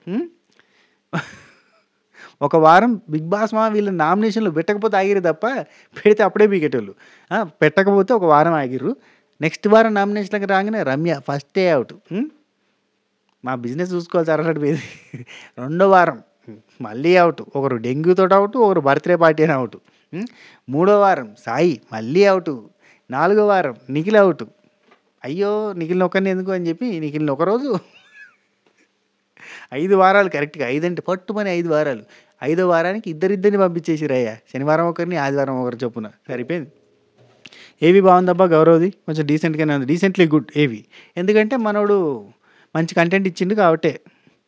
ఒక వారం 'బిగ్ బాస్' వీళ్ళ నామినేషన్‌లు పెట్టకపోతే ఆగిర్రు తప్ప, పెడితే అప్పుడే పీకేటోళ్ళు. పెట్టకపోతే ఒక వారం ఆగిర్రు. నెక్స్ట్ వారం నామినేషన్‌లకి రాగానే రమ్య ఫస్టే ఔట్. మా బిజినెస్ చూసుకోవాలి సార్ అన్నట్టు పోయింది. రెండో వారం మళ్ళీ ఔట్. ఒకరు డెంగ్యూతోటి ఔట్, ఒకరు బర్త్‌డే పార్టీ అని ఔట్. మూడో వారం సాయి మళ్ళీ ఔట్. నాలుగో వారం నిఖిల్ ఔట్. అయ్యో! నిఖిల్‌ని ఒక్కడిని ఎందుకు అని చెప్పి నిఖిల్‌ని ఒకరోజు 5 వారాలు కరెక్ట్‌గా 5 అంటే పట్టుమని 5 వారాలు. 5వ వారానికి ఇద్దరిద్దరిని పంపించేసిరయ్యా. శనివారం ఒకరిని, ఆదివారం ఒకరు చొప్పున. సరిపోయింది. ఏవి బాగుందబ్బా గౌరవ్‌ది. కొంచెం డీసెంట్‌గానే ఉంది. డీసెంట్‌లీ గుడ్ ఏవి. ఎందుకంటే మనోడు మంచి కంటెంట్ ఇచ్చిండు కాబట్టే.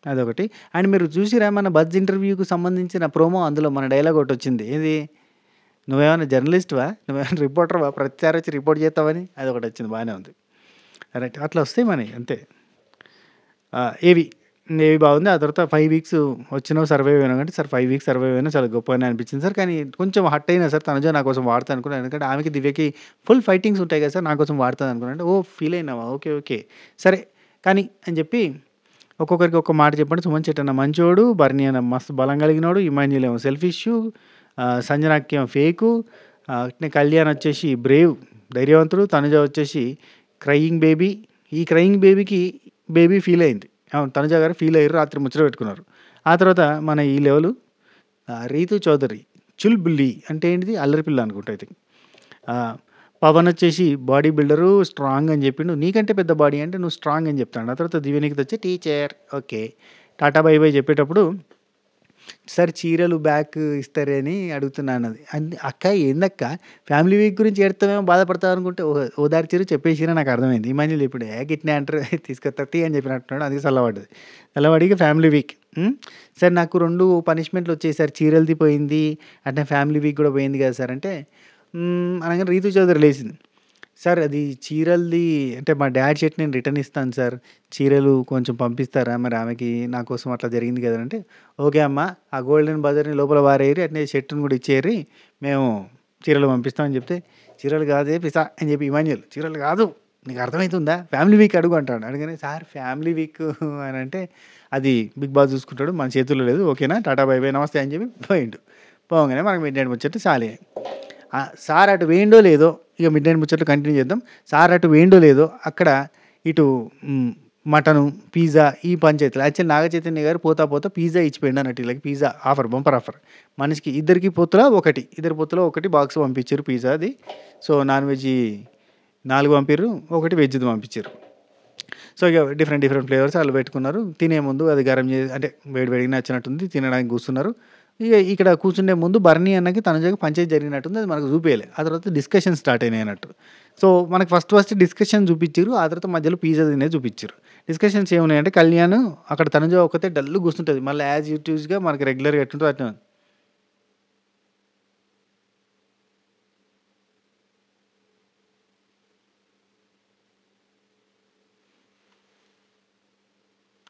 అదొకటి. అండ్ మీరు చూసిరా మన బజ్ ఇంటర్వ్యూకి సంబంధించిన ప్రోమో అందులో మన డైలాగ్ ఒకటొచ్చింది. ఏది? నువ్వేమన్నా జర్నలిస్ట్‌వా? నువ్వేమన్నా రిపోర్టర్‌వా? ప్రతిసారి వచ్చి రిపోర్ట్ చేస్తావని అదొకటొచ్చింది. బాగానే ఉంది. రైట్. అట్లా వస్తాయి మనయి అంతే. ఏవి బాగుంది. ఆ తర్వాత 5 వీక్స్ వచ్చినావు సర్వైవ్ అయినావు అంటే సార్ 5 వీక్స్ సర్వైవ్ అయినా చాలా గొప్పగానే అనిపించింది సార్. కానీ కొంచెం హర్ట్ అయినా సార్ తనుజ నా కోసం వాడతా అనుకున్నాను. ఎందుకంటే ఆమెకి దివ్యకి ఫుల్ ఫైటింగ్స్ ఉంటాయి కదా సార్, నా కోసం వాడుతుంది అనుకున్నాను. అంటే ఫీల్ అయినావా? ఓకే. సరే కానీ అని చెప్పి ఒక్కొక్కరికి ఒక్క మాట చెప్పండి. సుమన్ శెట్టి అన్న మంచోడు, బర్నీ అన్న మస్తు బలం కలిగినోడు, ఇమాన్యుల్ ఏమో సెల్ఫిష్, సంజనాకి ఏమో ఫేకు, అట్నే కళ్యాణ్ వచ్చేసి బ్రేవ్ ధైర్యవంతుడు, తనుజ వచ్చేసి క్రయింగ్ బేబీ. ఈ క్రయింగ్ బేబీ ఫీల్ అయింది. అవును, తనుజ గారు ఫీల్ అయ్యారు. రాత్రి ముచ్చట పెట్టుకున్నారు. ఆ తర్వాత మన ఈ లెవెలు రీతు చౌదరి చుల్బుల్లి అంటే ఏంటిది? అల్లరిపిల్ల అనుకుంటా. అయితే పవన్ వచ్చేసి బాడీ బిల్డరు స్ట్రాంగ్ అని చెప్పిండు. నీకంటే పెద్ద బాడీ అంటే నువ్వు స్ట్రాంగ్ అని చెప్తాడు. ఆ తర్వాత దివ్యనికి వచ్చి teacher okay tata bye by చెప్పేటప్పుడు సార్ చీరలు బ్యాక్ ఇస్తారని అడుగుతున్నాను. అది అక్క ఏందక్క ఫ్యామిలీ వీక్ గురించి ఎడతామేమో బాధపడతావు అనుకుంటే ఓదార్చిరు చెప్పేసిరా నాకు అర్థమైంది. ఇమాన్యుల్ ఇప్పుడు గిట్నే అంటారు తీసుకొస్తా అని చెప్పినట్టున్నాడు. అందుకే చల్లబడికి ఫ్యామిలీ వీక్. సార్ నాకు 2 పనిష్మెంట్లు వచ్చాయి సార్, చీరలది పోయింది అంటే ఫ్యామిలీ వీక్ కూడా పోయింది కదా సార్ అంటే అనగానే రీతు చౌదరి లేచింది. సార్ అది చీరలది అంటే మా డాడ్ షర్ట్ నేను రిటర్న్ ఇస్తాను సార్, చీరలు కొంచెం పంపిస్తారా మరి ఆమెకి నా కోసం అట్లా జరిగింది కదా అంటే, ఓకే అమ్మ ఆ గోల్డెన్ బజార్ని లోపల వారేరి అట్నే షర్ట్ని కూడా ఇచ్చేరి మేము చీరలు పంపిస్తామని చెప్తే, చీరలు కాదే పిసా అని చెప్పి ఇమాన్యుల్ చీరలు కాదు నీకు అర్థమవుతుందా ఫ్యామిలీ వీక్ అడుగు అంటాడు. అడగనే సార్ ఫ్యామిలీ వీక్ అని అంటే అది బిగ్ బాస్ చూసుకుంటాడు, మన చేతుల్లో లేదు, ఓకేనా టాటా బై బై నమస్తే అని చెప్పి పోగానే మనకు మిడ్ నైట్ ముచ్చట్లు చాలే. సార్ అటు వేయండో లేదో ఇక మిడ్ నైట్ ముచ్చట్లు కంటిన్యూ చేద్దాం. సార్ అటు వేయండో లేదో అక్కడ ఇటు మటను పిజ్జా ఈ పంచాయతీలు యాక్చువల్లీ నాగ చైతన్య గారు పోతా పిజ్జా ఇచ్చిపోయిండు అన్నట్టు. వీళ్ళకి పిజ్జా ఆఫర్ బంపర్ ఆఫర్ మనిషికి ఇద్దరు పొత్తులో ఒకటి బాక్స్ పంపించారు పిజ్జాది. సో నాన్ వెజ్ 4 పంపిర్రు, ఒకటి వెజ్ది పంపించారు. సో ఇక డిఫరెంట్ ఫ్లేవర్స్ వాళ్ళు పెట్టుకున్నారు. తినే ముందు అది గరం చేసి అంటే వేడిగా నచ్చినట్టుంది తినడానికి కూర్చున్నారు. ఇక ఇక్కడ కూర్చునే ముందు బర్నీ అన్నకి తనుజకి పంచాయతీ జరిగినట్టుంది, అది మనకు చూపించలే. ఆ తర్వాత డిస్కషన్ స్టార్ట్ అయినాయి అన్నట్టు. సో మనకు ఫస్ట్ డిస్కషన్ చూపించారు, ఆ తర్వాత మధ్యలో పిజ్జా తినేది చూపించారు. డిస్కషన్స్ ఏమున్నాయంటే కళ్యాణ్ అక్కడ తనుజ ఒకతే డల్ కూర్చుంటుంది, మళ్ళీ యాజ్ యూట్యూబ్స్గా మనకి రెగ్యులర్గా ఎట్టుంటుంది అట్లా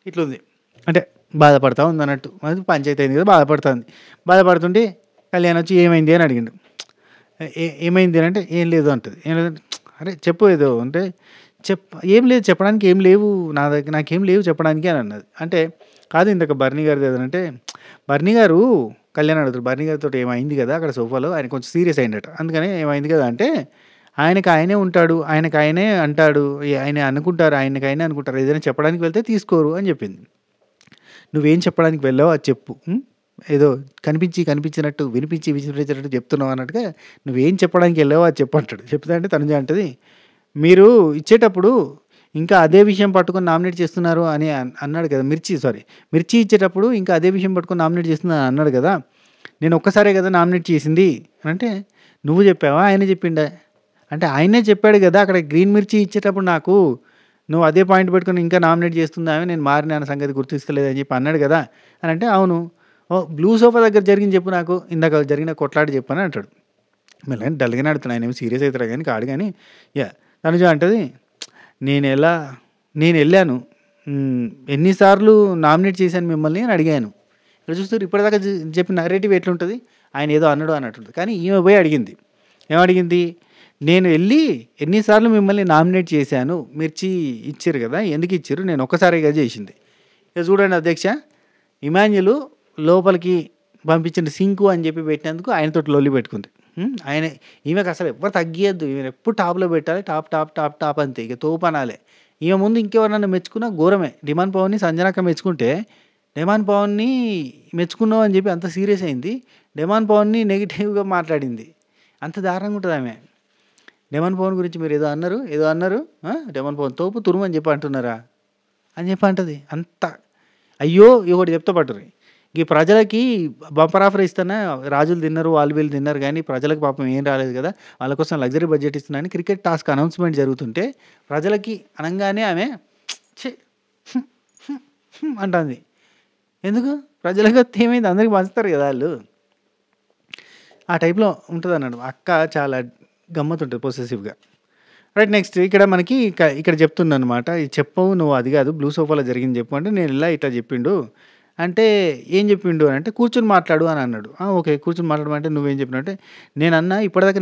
ఇట్లుంది. అంటే బాధపడతా ఉంది అన్నట్టు. అది పంచాయతీ అయింది కదా బాధపడుతుంటే కళ్యాణ్ వచ్చి ఏమైంది అని అడిగిండు. ఏమైంది అని అంటే ఏం లేదు అంటది. ఏం లేదంటే అరే చెప్పు ఏదో అంటే ఏం లేదు చెప్పడానికి ఏం లేవు నా దగ్గర, నాకేం లేవు చెప్పడానికి అని అన్నది. అంటే కాదు ఇందాక బర్నీ గారిది ఏదంటే బర్నీ గారు కళ్యాణ్ అడుగుతారు బర్నీ గారితో ఏమైంది కదా అక్కడ సోఫాలో, ఆయన కొంచెం సీరియస్ అయిందట. అందుకని ఏమైంది కదా అంటే ఆయనే ఉంటాడు, ఆయనే అంటాడు, ఆయనే అనుకుంటారు, ఏదైనా చెప్పడానికి వెళ్తే తీసుకోరు అని చెప్పింది. నువ్వేం చెప్పడానికి వెళ్ళావు అది చెప్పు. ఏదో కనిపించినట్టు వినిపించినట్టు చెప్తున్నావు అన్నట్టుగా నువ్వేం చెప్పడానికి వెళ్ళావో అది చెప్పు అంటాడు. చెప్తా అంటే తనుజ అంటది మీరు ఇచ్చేటప్పుడు ఇంకా అదే విషయం పట్టుకొని నామినేట్ చేస్తున్నారు అని అన్నాడు కదా. మిర్చి ఇచ్చేటప్పుడు ఇంకా అదే విషయం పట్టుకొని నామినేట్ చేస్తున్నారు అన్నాడు కదా, నేను ఒక్కసారే కదా నామినేట్ చేసింది అని అంటే నువ్వు చెప్పావా ఆయనే చెప్పిండా అంటే ఆయనే చెప్పాడు కదా అక్కడ గ్రీన్ మిర్చి ఇచ్చేటప్పుడు నాకు నువ్వు అదే పాయింట్ పెట్టుకొని ఇంకా నామినేట్ చేస్తుందామే నేను మారిన అన్న సంగతి గుర్తిస్తలేదని చెప్పి అన్నాడు కదా అని అంటే అవును బ్లూ సోఫా దగ్గర జరిగింది చెప్పు నాకు, ఇందాక జరిగిన కొట్లాట చెప్పు అని అంటాడు. మెల్లగా డల్‌గానే అడుగుతాను, ఆయనేమి సీరియస్ అవుతారా గానీ కాడు గానీ, తనుజ అంటది, నేనెలా నేనెళ్ళాను. ఎన్ని సార్లు నామినేట్ చేశాను మిమ్మల్ని అని అడిగాను. ఇక్కడ చూస్తుర్రు ఇప్పటిదాకా చెప్పిన నరేటివ్ ఎట్లుంటది, ఆయన ఏదో అన్నాడు అన్నట్టుంటది. కానీ ఈమె పోయి అడిగింది. ఏమడిగింది? నేను ఎళ్ళి ఎన్ని సార్లు మిమ్మల్ని నామినేట్ చేశాను, మిర్చి ఇచ్చిర్రు కదా, ఎందుకు ఇచ్చిర్రు? నేను ఒక్కసారే కదా చేసింది. ఇక చూడండి అధ్యక్ష, ఇమాన్యులు లోపలికి పంపించిన సింకు అని చెప్పి పెట్టినందుకు ఆయనతోటి లొల్లి పెట్టుకుంది. ఆయన ఈమెకు అసలు ఎవ్వరు తగ్గియద్దు, ఈమెను ఎప్పుడు టాప్‌లో పెట్టాలి, టాప్ టాప్ టాప్ టాప్ అంతే, ఇక తోపనాలే. ఈమె ముందు ఇంకెవరినన్నా మెచ్చుకున్నా ఘోరమే. డిమాండ్ పవన్‌ని సంజనక్క మెచ్చుకుంటే, డిమాండ్ పవన్‌ని మెచ్చుకున్నావు అని చెప్పి అంత సీరియస్ అయింది. డిమాండ్ పవన్‌ని నెగెటివ్‌గా మాట్లాడింది. అంత దారుణంగా ఉంటది ఆమె. డిమాండ్ పవన్ గురించి మీరు ఏదో అన్నారు, డిమాండ్ పవన్ తోపు తురుము అని చెప్పి అంటున్నారా అని చెప్పి అంటది. అంత అయ్యో! ఒకటి చెప్తా పట్టుర్రి. ఈ ప్రజలకి బంపర్ ఆఫర్ ఇస్తానా, రాజులు తిన్నారు, వాళ్ళు వీళ్ళు తిన్నారు కానీ ప్రజలకు పాపం ఏం రాలేదు కదా, వాళ్ళ కోసం లగ్జరీ బడ్జెట్ ఇస్తున్నా అని క్రికెట్ టాస్క్ అనౌన్స్‌మెంట్ జరుగుతుంటే ప్రజలకి అనంగానే ఆమె ఛీ! అంటాంది. ఎందుకు? ప్రజలకు వస్తే ఏమైంది, అందరికి పంచుతారు కదా ఆళ్ళు. ఆ టైప్‌లో ఉంటదన్నాడు. అక్క చాలా గమ్మత్తుంటది పొసెసివ్‌గా. రైట్, నెక్స్ట్ ఇక్కడ మనకి ఇక్కడ చెప్తుందనమాట. ఇది చెప్పవు నువ్వు, అది కాదు బ్లూ సోఫాలో జరిగింది చెప్పు అంటే, నేను ఇలా ఇట్లా చెప్పిండు అంటే, ఏం చెప్పిండు అని అంటే, కూర్చొని మాట్లాడు అని అన్నాడు. ఓకే, కూర్చొని మాట్లాడమంటే నువ్వేం చెప్పినావు అంటే, నేనన్నా ఇప్పటిదాకా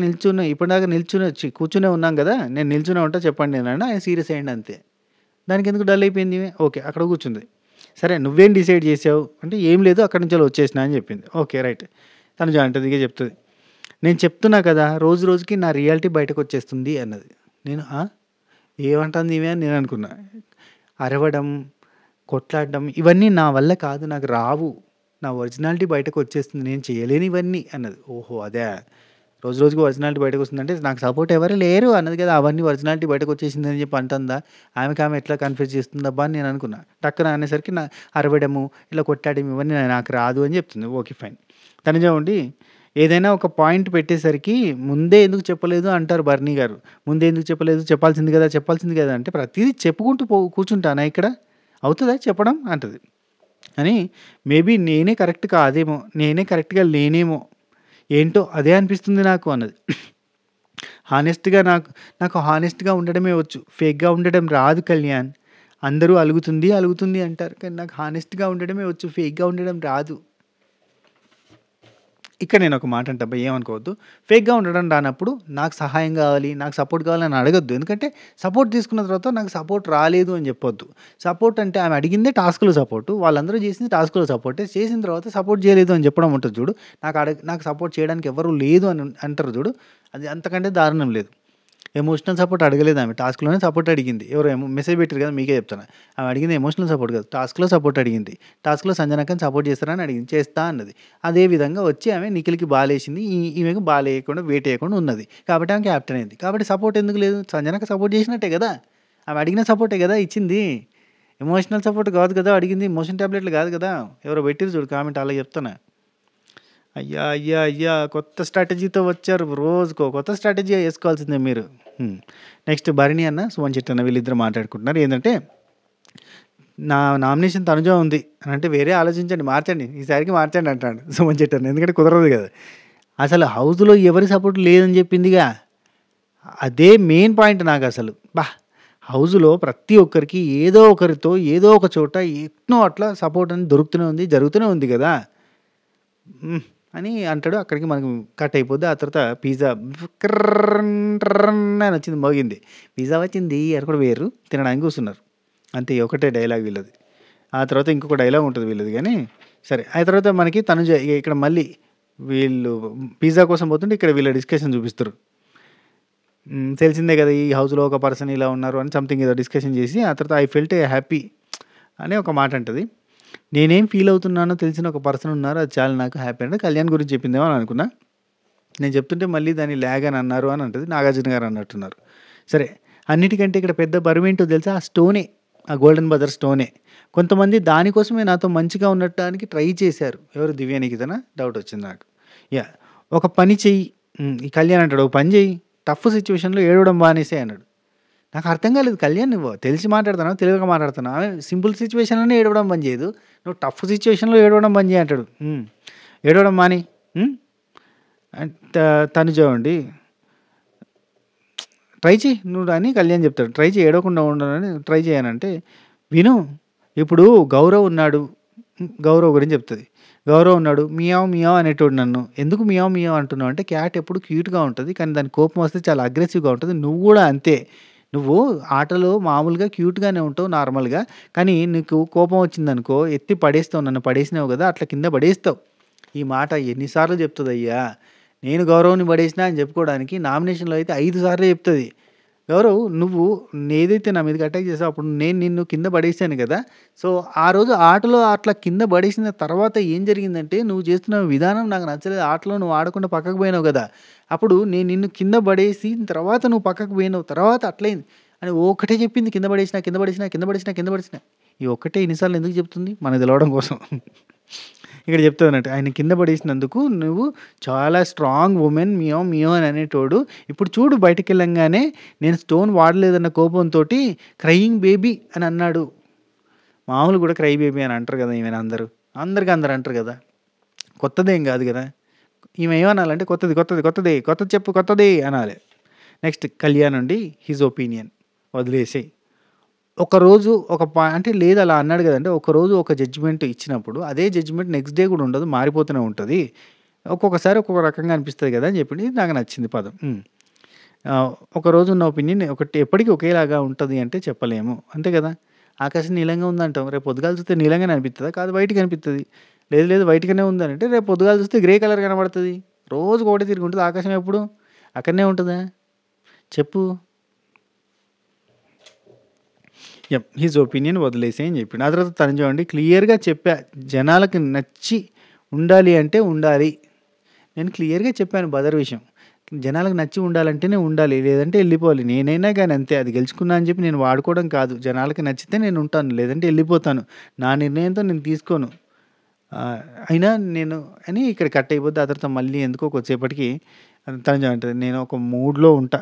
కూర్చునే ఉన్నాం కదా, నేను నిల్చునే ఉంటా చెప్పండి నేనన్నా. ఆయన సీరియస్ అయ్యిండు అంతే. దానికి ఎందుకు డల్ అయిపోయింది ఈమె? ఓకే, అక్కడ కూర్చుంది. సరే నువ్వేం డిసైడ్ చేసావు అంటే, ఏం లేదు అక్కడి నుంచి వచ్చేసినా అని చెప్పింది. Okay right. తను అంటది, ఇక చెప్తుంది, నేను చెప్తున్నా కదా రోజు రోజుకి నా రియాలిటీ బయటకు వచ్చేస్తుంది అన్నది. నేను ఏమంటుంది ఈమె అని నేను అనుకున్నా. అరవడం, కొట్లాడడం ఇవన్నీ నా వల్ల కాదు, నాకు రావు, నా ఒరిజినాలిటీ బయటకు వచ్చేస్తుంది, నేను చేయలేను ఇవన్నీ అన్నది. ఓహో అదే, రోజు రోజుకి ఒరిజినాలిటీ బయటకు వస్తుందంటే నాకు సపోర్ట్ ఎవరు లేరు అన్నది కదా, అవన్నీ ఒరిజినాలిటీ బయటకు వచ్చేసింది అని చెప్పి అంటుందా, ఆమె ఎట్లా కన్ఫ్యూజ్ చేస్తుందబ్బా అని నేను అనుకున్నా. టక్కున అనేసరికి నా అరవడము, ఇలా కొట్టాడము ఇవన్నీ నాకు రాదు అని చెప్తుంది. Okay fine. తనుజ ఉండి ఏదైనా ఒక పాయింట్ పెట్టేసరికి ముందే ఎందుకు చెప్పలేదు అంటారు బర్నీ గారు. ముందే ఎందుకు చెప్పలేదు, చెప్పాల్సింది కదా అంటే, ప్రతిదీ చెప్పుకుంటూ కూర్చుంటానా ఇక్కడ, అవుతుందా చెప్పడం అంటది. అని మేబీ నేనే కరెక్ట్ కాదేమో, నేనే కరెక్ట్గా లేనేమో, ఏంటో అదే అనిపిస్తుంది నాకు అన్నది. హానెస్ట్గా నాకు హానెస్ట్గా ఉండడమే వచ్చు, ఫేక్గా ఉండడం రాదు కళ్యాణ్. అందరూ అలుగుతుంది అంటారు, కానీ నాకు హానెస్ట్గా ఉండడమే వచ్చు, ఫేక్గా ఉండడం రాదు. ఇక్కడ నేను ఒక మాట అంటే అబ్బాయి ఏమనుకోవద్దు, ఫేక్గా ఉండడం రానప్పుడు నాకు సహాయం కావాలి, నాకు సపోర్ట్ కావాలని అడగద్దు. ఎందుకంటే సపోర్ట్ తీసుకున్న తర్వాత నాకు సపోర్ట్ రాలేదు అని చెప్పొద్దు. సపోర్ట్ అంటే ఆమె అడిగిందే టాస్క్లో సపోర్టు, వాళ్ళందరూ చేసింది టాస్క్లో సపోర్టే, చేసిన తర్వాత సపోర్ట్ చేయలేదు అని చెప్పడం ఉంటుంది చూడు. నాకు సపోర్ట్ చేయడానికి ఎవరు లేదు అని అంటారు చూడు, అది అంతకంటే దారుణం లేదు. ఎమోషనల్ సపోర్ట్ అడగలేదు ఆమె, టాస్క్‌లోనే సపోర్ట్ అడిగింది. ఎవరో మెసేజ్ పెట్టారు కదా, మీకే చెప్తున్నా. ఆమె అడిగింది ఎమోషనల్ సపోర్ట్ కాదు, టాస్క్‌లో సపోర్ట్ అడిగింది. టాస్క్‌లో సంజనక్కని సపోర్ట్ చేస్తారా అని అడిగింది, చేస్తా అన్నది. అదే విధంగా వచ్చి ఆమె నిఖిల్‌కి బాలేసింది, ఈమెకు బాలేయకుండా వెయిట్ చేయకుండా ఉన్నది. కాబట్టి ఆమె క్యాప్టెన్ అయింది. కాబట్టి సపోర్ట్ ఎందుకు లేదు, సంజనక్క సపోర్ట్ చేసినట్టే కదా, ఆమె అడిగిన సపోర్టే కదా ఇచ్చింది. ఎమోషనల్ సపోర్ట్ కాదు కదా అడిగింది, మోషన్ టాబ్లెట్లు కాదు కదా. ఎవరో పెట్టిర్రు చూడు కామెంట్, అలా చెప్తున్నా. అయ్యా! కొత్త స్ట్రాటజీతో వచ్చారు. రోజుకో కొత్త స్ట్రాటజీ వేసుకోవాల్సిందే మీరు. నెక్స్ట్ భరణి అన్న, సుమన్ శెట్టి అన్న వీళ్ళిద్దరు మాట్లాడుకుంటున్నారు. ఏంటంటే, నా నామినేషన్ తనుజ ఉంది అని అంటే, వేరే ఆలోచించండి, మార్చండి, ఈసారికి మార్చండి అంటాడు సుమన్ శెట్టి అన్న. ఎందుకంటే కుదరదు కదా, అసలు హౌస్లో ఎవరి సపోర్ట్ లేదని చెప్పిందిగా, అదే మెయిన్ పాయింట్ నాకు అసలు. హౌస్లో ప్రతి ఒక్కరికి ఏదో ఒకరితో ఏదో ఒక చోట ఎట్నో అట్లా సపోర్ట్ అని జరుగుతూనే ఉంది కదా అని అంటాడు. అక్కడికి మనకు కట్ అయిపోద్ది. ఆ తర్వాత పిజ్జా అని వచ్చింది, మోగింది, పిజ్జా వచ్చింది అని కూడా వేరు తినడానికి కూర్చున్నారు. అంతే, ఒకటే డైలాగ్ వీళ్ళది. ఆ తర్వాత ఇంకొక డైలాగ్ ఉంటుంది వీళ్ళది కానీ సరే. ఆ తర్వాత మనకి తనుజ ఇక్కడ మళ్ళీ వీళ్ళు పిజ్జా కోసం పోతుంటే ఇక్కడ వీళ్ళ డిస్కషన్ చూపిస్తారు. తెలిసిందే కదా ఈ హౌస్లో ఒక పర్సన్ ఇలా ఉన్నారు అని సంథింగ్ ఏదో డిస్కషన్ చేసి, ఆ తర్వాత ఐ ఫెల్ట్ హ్యాపీ అని ఒక మాట అంటది. నేనేం ఫీల్ అవుతున్నానో తెలిసిన ఒక పర్సన్ ఉన్నారు, అది చాలా నాకు హ్యాపీ అంటే కళ్యాణ్ గురించి చెప్పిందేమో అని అనుకున్నా. నేను చెప్తుంటే మళ్ళీ దాన్ని ల్యాగ్ అని అన్నారు అని అంటది. నాగార్జున గారు అన్నట్టున్నారు. సరే, అన్నిటికంటే ఇక్కడ పెద్ద బరువేంటో తెలుసా, ఆ స్టోనే, ఆ గోల్డెన్ బజర్ స్టోనే. కొంతమంది దానికోసమే నాతో మంచిగా ఉండటానికి ట్రై చేశారు. ఎవరు, దివ్యానికితనా, డౌట్ వచ్చింది నాకు. ఒక పని చెయ్యి, ఈ కళ్యాణ్ అంటాడు, ఒక పని చెయ్యి, టఫ్ సిచ్యువేషన్లో ఏడవడం మానేసే అన్నాడు. నాకు అర్థం కాలేదు కళ్యాణ్, నువ్వు తెలిసి మాట్లాడుతున్నావు, తెలియక మాట్లాడుతున్నావు. ఆమె సింపుల్ సిచ్యువేషన్‌లోనే ఏడవడం బంద్ చేయదు. నువ్వు టఫ్ సిచ్యువేషన్‌లో ఏడవడం బంద్ చేయి అంటాడు. ఏడవడం మానేయి. హ్మ్. తనుజ అండి ట్రై చెయి నువ్వు అని కళ్యాణ్ చెప్తాడు. ట్రై చెయి ఏడవకుండా ఉండనని ట్రై చేయనంటే, విను ఇప్పుడు గౌరవ్ ఉన్నాడు. గౌరవ్ గురించి చెప్తది. గౌరవ్ ఉన్నాడు. మియావ్ మియావ్ అనేటోడు నన్ను. ఎందుకు మియావ్ మియావ్ అంటున్నావు అంటే, క్యాట్ ఎప్పుడు క్యూట్‌గా ఉంటది. కానీ దానికి కోపం వస్తే చాలా అగ్రెసివ్‌గా ఉంటది. నువ్వు గూడా అంతే. నువ్వు ఆటలో మామూలుగా క్యూట్‌గానే ఉంటావు నార్మల్‌గా. కానీ నీకు కోపం వచ్చిందనుకో ఎత్తి పడేస్తావు. నన్ను పడేసినావు గదా! అట్లా కింద పడేస్తావు. ఈ మాట ఎన్ని సార్లు చెప్తదయ్యా! నేను గౌరవ్‌ని పడేసినా అని చెప్పుకోవడానికి నామినేషన్‌లో అయితే 5 సార్లే చెప్తది. గౌరవ్ నువ్వు ఏదైతే నా మీదకి అటాక్ చేసావో అప్పుడు నేను నిన్ను కింద పడేసాను కదా! సో, ఆ రోజు ఆటలో అట్లా కింద పడేసిన తర్వాత ఏం జరిగిందంటే, నువ్వు చేస్తున్న విధానం నాకు నచ్చలేదు. ఆటలో నువ్వు ఆడకుండా పక్కకు పోయినావు గదా! అప్పుడు నేను నిన్ను కింద పడేసిన తర్వాత నువ్వు పక్కకు పోయినావు. తర్వాత అట్లయింది అని ఒక్కటే చెప్పింది. కింద పడేసినా, కింద పడేసినా, కింద పడేసినా, కింద పడేసినా. ఈ ఒక్కటే ఇన్ని సార్లు ఎందుకు చెప్తుంది? మనకు తెలవడం కోసం. ఇక్కడ చెప్తదన్నట్టు. ఆయన కింద పడేసినందుకు నువ్వు చాలా స్ట్రాంగ్ వుమెన్ మియావ్ మియావ్ అని అనేటోడు. ఇప్పుడు చూడు బయటికెళ్ళంగానే నేను స్టోన్ వాడలేదన్న కోపంతోటి క్రయింగ్ బేబీ అని అన్నాడు. మామూలు కూడా క్రై బేబీ అని అంటారు కదా ఈమెను అందరూ. అందరికి అందరు అంటారు కదా! కొత్తదేం కాదు కదా! ఈమె ఏమనాలంటే కొత్తది, కొత్తది, కొత్తది, కొత్తది చెప్పు కొత్తది అనాలి. నెక్స్ట్ కళ్యాణ్ అండి హిజ్ ఒపీనియన్ వదిలేసేయి. ఒకరోజు అంటే లేదు అలా అన్నాడు కదండీ. ఒకరోజు ఒక జడ్జిమెంట్ ఇచ్చినప్పుడు అదే జడ్జిమెంట్ నెక్స్ట్ డే కూడా ఉండదు. మారిపోతూనే ఉంటది. ఒక్కొక్కసారి ఒక్కొక్క రకంగా అనిపిస్తది కదా! అని చెప్పింది. ఇది నాకు నచ్చింది పదం. ఒకరోజు ఉన్న ఒపీనియన్ ఎప్పటికి ఒకేలాగా ఉంటది అంటే చెప్పలేము. అంతే కదా! ఆకాశం నీలంగా ఉందంటాం. రేపు పొద్దుగాల చూస్తే నీలంగానే అనిపిత్తదా? కాదు వైట్‌గా అనిపిత్తది. లేదు లేదు వైట్‌గానే ఉందనంటే రేపు పొద్దుగాల చూస్తే గ్రే కలర్ కనబడతది. రోజుకి ఒకటే తిరిగి ఉంటది ఆకాశం ఎప్పుడు? అక్కడనే ఉంటదా? చెప్పు. హిజ్ ఒపీనియన్ వదిలేసేయి అని చెప్పిండు. ఆ తర్వాత తను చూడండి క్లియర్‌గా చెప్పా. జనాలకి నచ్చి ఉండాలి అంటే ఉండాలి. నేను క్లియర్‌గా చెప్పాను బదర్ విషయం. జనాలకు నచ్చి ఉండాలంటేనే ఉండాలి. లేదంటే ఎళ్ళిపోవాలి. నేనైనా గాని అంతే. అది గెలుచుకున్నా అని చెప్పి నేను వాడుకోవడం కాదు. జనాలకి నచ్చితే నేను ఉంటాను. లేదంటే ఎళ్ళిపోతాను. నా నిర్ణయంతో నేను తీసుకోను. అయినా నేను అని ఇక్కడ కట్ అయిపోద్ది. ఆ తర్వాత మళ్ళీ ఎందుకో కొద్దిసేపటికి తను అంటది. నేను ఒక మూడ్‌లో ఉంటా.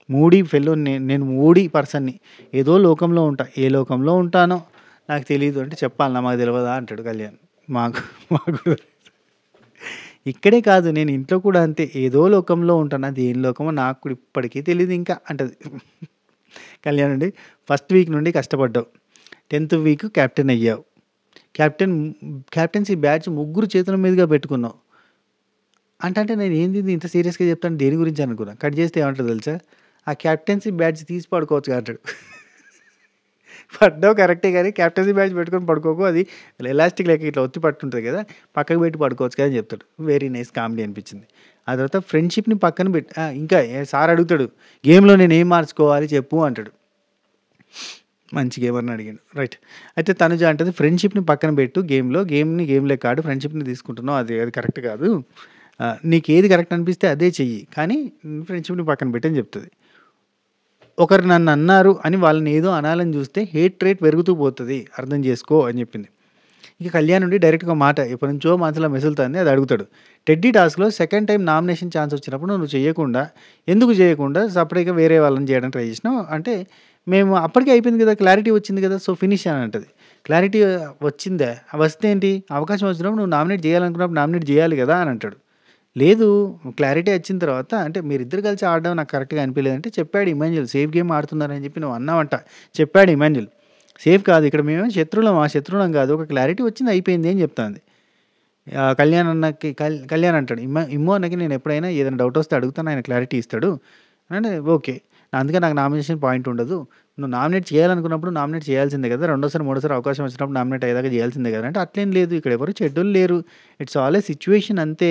మూడీ ఫెలోని నేను మూడీ పర్సన్‌ని. ఏదో లోకంలో ఉంటా. ఏ లోకంలో ఉంటానో నాకు తెలీదు అంటే చెప్పాలనా మాకు తెలవదా అంటాడు కళ్యాణ్. మాకు మాకు ఇక్కడే కాదు నేను ఇంట్లో కూడా అంతే. ఏదో లోకంలో ఉంటాను. అది ఏం లోకమో నాకు కూడా ఇప్పటికీ తెలీదు ఇంకా అంటది. కళ్యాణ్ అండి ఫస్ట్ వీక్ నుండి కష్టపడ్డావు. 10థ్ వీక్ కెప్టెన్ అయ్యావు. కెప్టెన్సీ బ్యాడ్జ్ ముగ్గురు చేతుల మీదుగా పెట్టుకున్నావు. అంటే నేను ఏంది ఇది ఇంత సీరియస్‌గా చెప్తాను దేని గురించి అనుకున్నా. కట్ చేస్తే ఏమంటాడో తెలుసా? ఆ కెప్టెన్సీ బ్యాడ్జ్ తీసి పడుకోవచ్చుగా అంటాడు. పడ్డావు కరెక్టే గానీ కెప్టెన్సీ బ్యాడ్జ్ పెట్టుకొని పడుకోకు. అది ఎలాస్టిక్ లెక్క ఇట్లా ఒత్తి పట్టుంటది కదా! పక్కకు పెట్టి పడుకోవచ్చు కదా! అని చెప్తాడు. వెరీ నైస్ కామెడీ అనిపించింది. ఆ తర్వాత ఫ్రెండ్‌షిప్‌ని పక్కన పెట్టి ఇంకా సార్ అడుగుతాడు. గేమ్‌లో నేను ఏం మార్చుకోవాలి చెప్పు అంటాడు. మంచి గేమర్‌ని అడిగాడు. రైట్. అయితే తనుజ అంటది ఫ్రెండ్‌షిప్‌ని పక్కన పెట్టు గేమ్‌ని గేమ్ లెక్క ఆడు. ఫ్రెండ్‌షిప్‌ని తీసుకుంటున్నావు. అది కరెక్ట్ కాదు. నీకేది కరెక్ట్ అనిపిస్తే అదే చెయ్యి. కానీ ఫ్రెండ్‌షిప్‌ని పక్కన పెట్టు అని చెప్తది. ఒకరు నన్ను అన్నారు అని వాళ్ళని ఏదో అనాలని చూస్తే హేట్ రేట్ పెరుగుతూ పోతది. అర్థం చేసుకో అని చెప్పింది. ఇక కళ్యాణ్ నుండి డైరెక్ట్‌గా మాట ఎప్పటినుంచో మనసులో మెసులుతాంది. అది అడుగుతాడు. టెడ్డీ టాస్క్‌లో సెకండ్ టైమ్ నామినేషన్ ఛాన్స్ వచ్చినప్పుడు నువ్వు ఎందుకు చేయకుండా సెపరేట్‌గా వేరే వాళ్ళని చేయడానికి ట్రై చేసినావు? అంటే మేము అప్పటికే అయిపోయింది కదా! క్లారిటీ వచ్చింది కదా! సో, ఫినిష్ అని అంటది. క్లారిటీ వచ్చిందా? వస్తే ఏంటి? అవకాశం వచ్చినప్పుడు నువ్వు నామినేట్ చేయాలనుకున్నప్పుడు నామినేట్ చేయాలి కదా! అని అంటాడు. లేదు క్లారిటీ వచ్చిన తర్వాత అంటే మీరిద్దరు కలిసి ఆడడం నాకు కరెక్ట్‌గా అనిపియలేదంటే చెప్పాడు ఇమాన్యుల్ సేఫ్ గేమ్ ఆడుతున్నారని చెప్పి నువ్వు అన్నావంట. చెప్పాడు ఇమాన్యుల్. సేఫ్ కాదు ఇక్కడ మేమేమో శత్రువులం కాదు. ఒక క్లారిటీ వచ్చింది అయిపోయింది అని చెప్తాంది. కళ్యాణ్ అన్నకి కళ్యాణ్ అంటాడు. ఇమ్ము అన్నకి నేను ఎప్పుడైనా ఏదైనా డౌట్ వస్తే అడుగుతాను ఆయన క్లారిటీ ఇస్తాడు. అంటే ఓకే. అందుకే నాకు నామినేషన్ పాయింట్ ఉండదు. నువ్వు నామినేట్ చేయాలనుకున్నప్పుడు నామినేట్ చేయాల్సిందే కదా! రెండోసారి, మూడోసారి అవకాశం వచ్చినప్పుడు నామినేట్ అయ్యేదాకా చేయాల్సిందే కదా! అంటే అట్లేం లేదు. ఇక్కడ ఎవరు చెడ్డోళ్ళు లేరు. ఇట్స్ ఆల్ ఏ సిట్యుయేషన్ అంతే.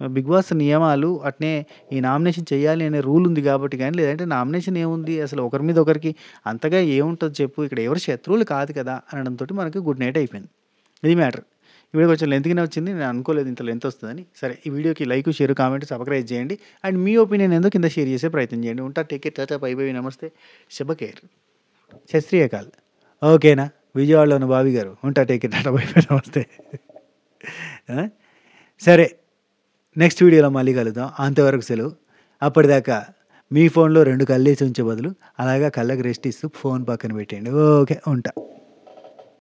బిగ్ బాస్ నియమాలు అట్నే ఈ నామినేషన్ చేయాలి అనే రూల్ ఉంది కాబట్టి గానీ, లేదంటే నామినేషన్ ఏముంది అసలు ఒకరి మీద ఒకరికి అంతగా ఏముంటది చెప్పు. ఇక్కడ ఎవరు శత్రువులు కాదు కదా! అనడంతోటి మనకి గుడ్ నైట్ అయిపోయింది. ఇది మ్యాటర్. ఈ వీడియో కొంచెం లెంత్‌గానే వచ్చింది. నేను అనుకోలేదు ఇంత లెంత్ వస్తదని. సరే ఈ వీడియోకి లైక్, షేర్, కామెంట్, సబ్‌స్క్రైబ్ చేయండి. అండ్ మీ ఒపీనియన్ ఏందో కింద షేర్ చేసే ప్రయత్నం చేయండి. ఉంటా. Take care. Tata. By by. నమస్తే. శుభ కేర్. సత్ శ్రీ అకాల్. ఓకేనా? విజయవాడలో ఉన్న బాబీ గారు. ఉంటా. Take care. Tata. By by. నమస్తే. సరే నెక్స్ట్ వీడియోలో మళ్ళీ కలుద్దాం. అంతవరకు సెలవు. అప్పటిదాకా మీ ఫోన్‌లో 2 కళ్ళేసి ఉంచే బదులు అలాగా కళ్ళకి రెస్ట్ ఇస్తూ ఫోన్ పక్కన పెట్టేయండి. ఓకే. ఉంటా.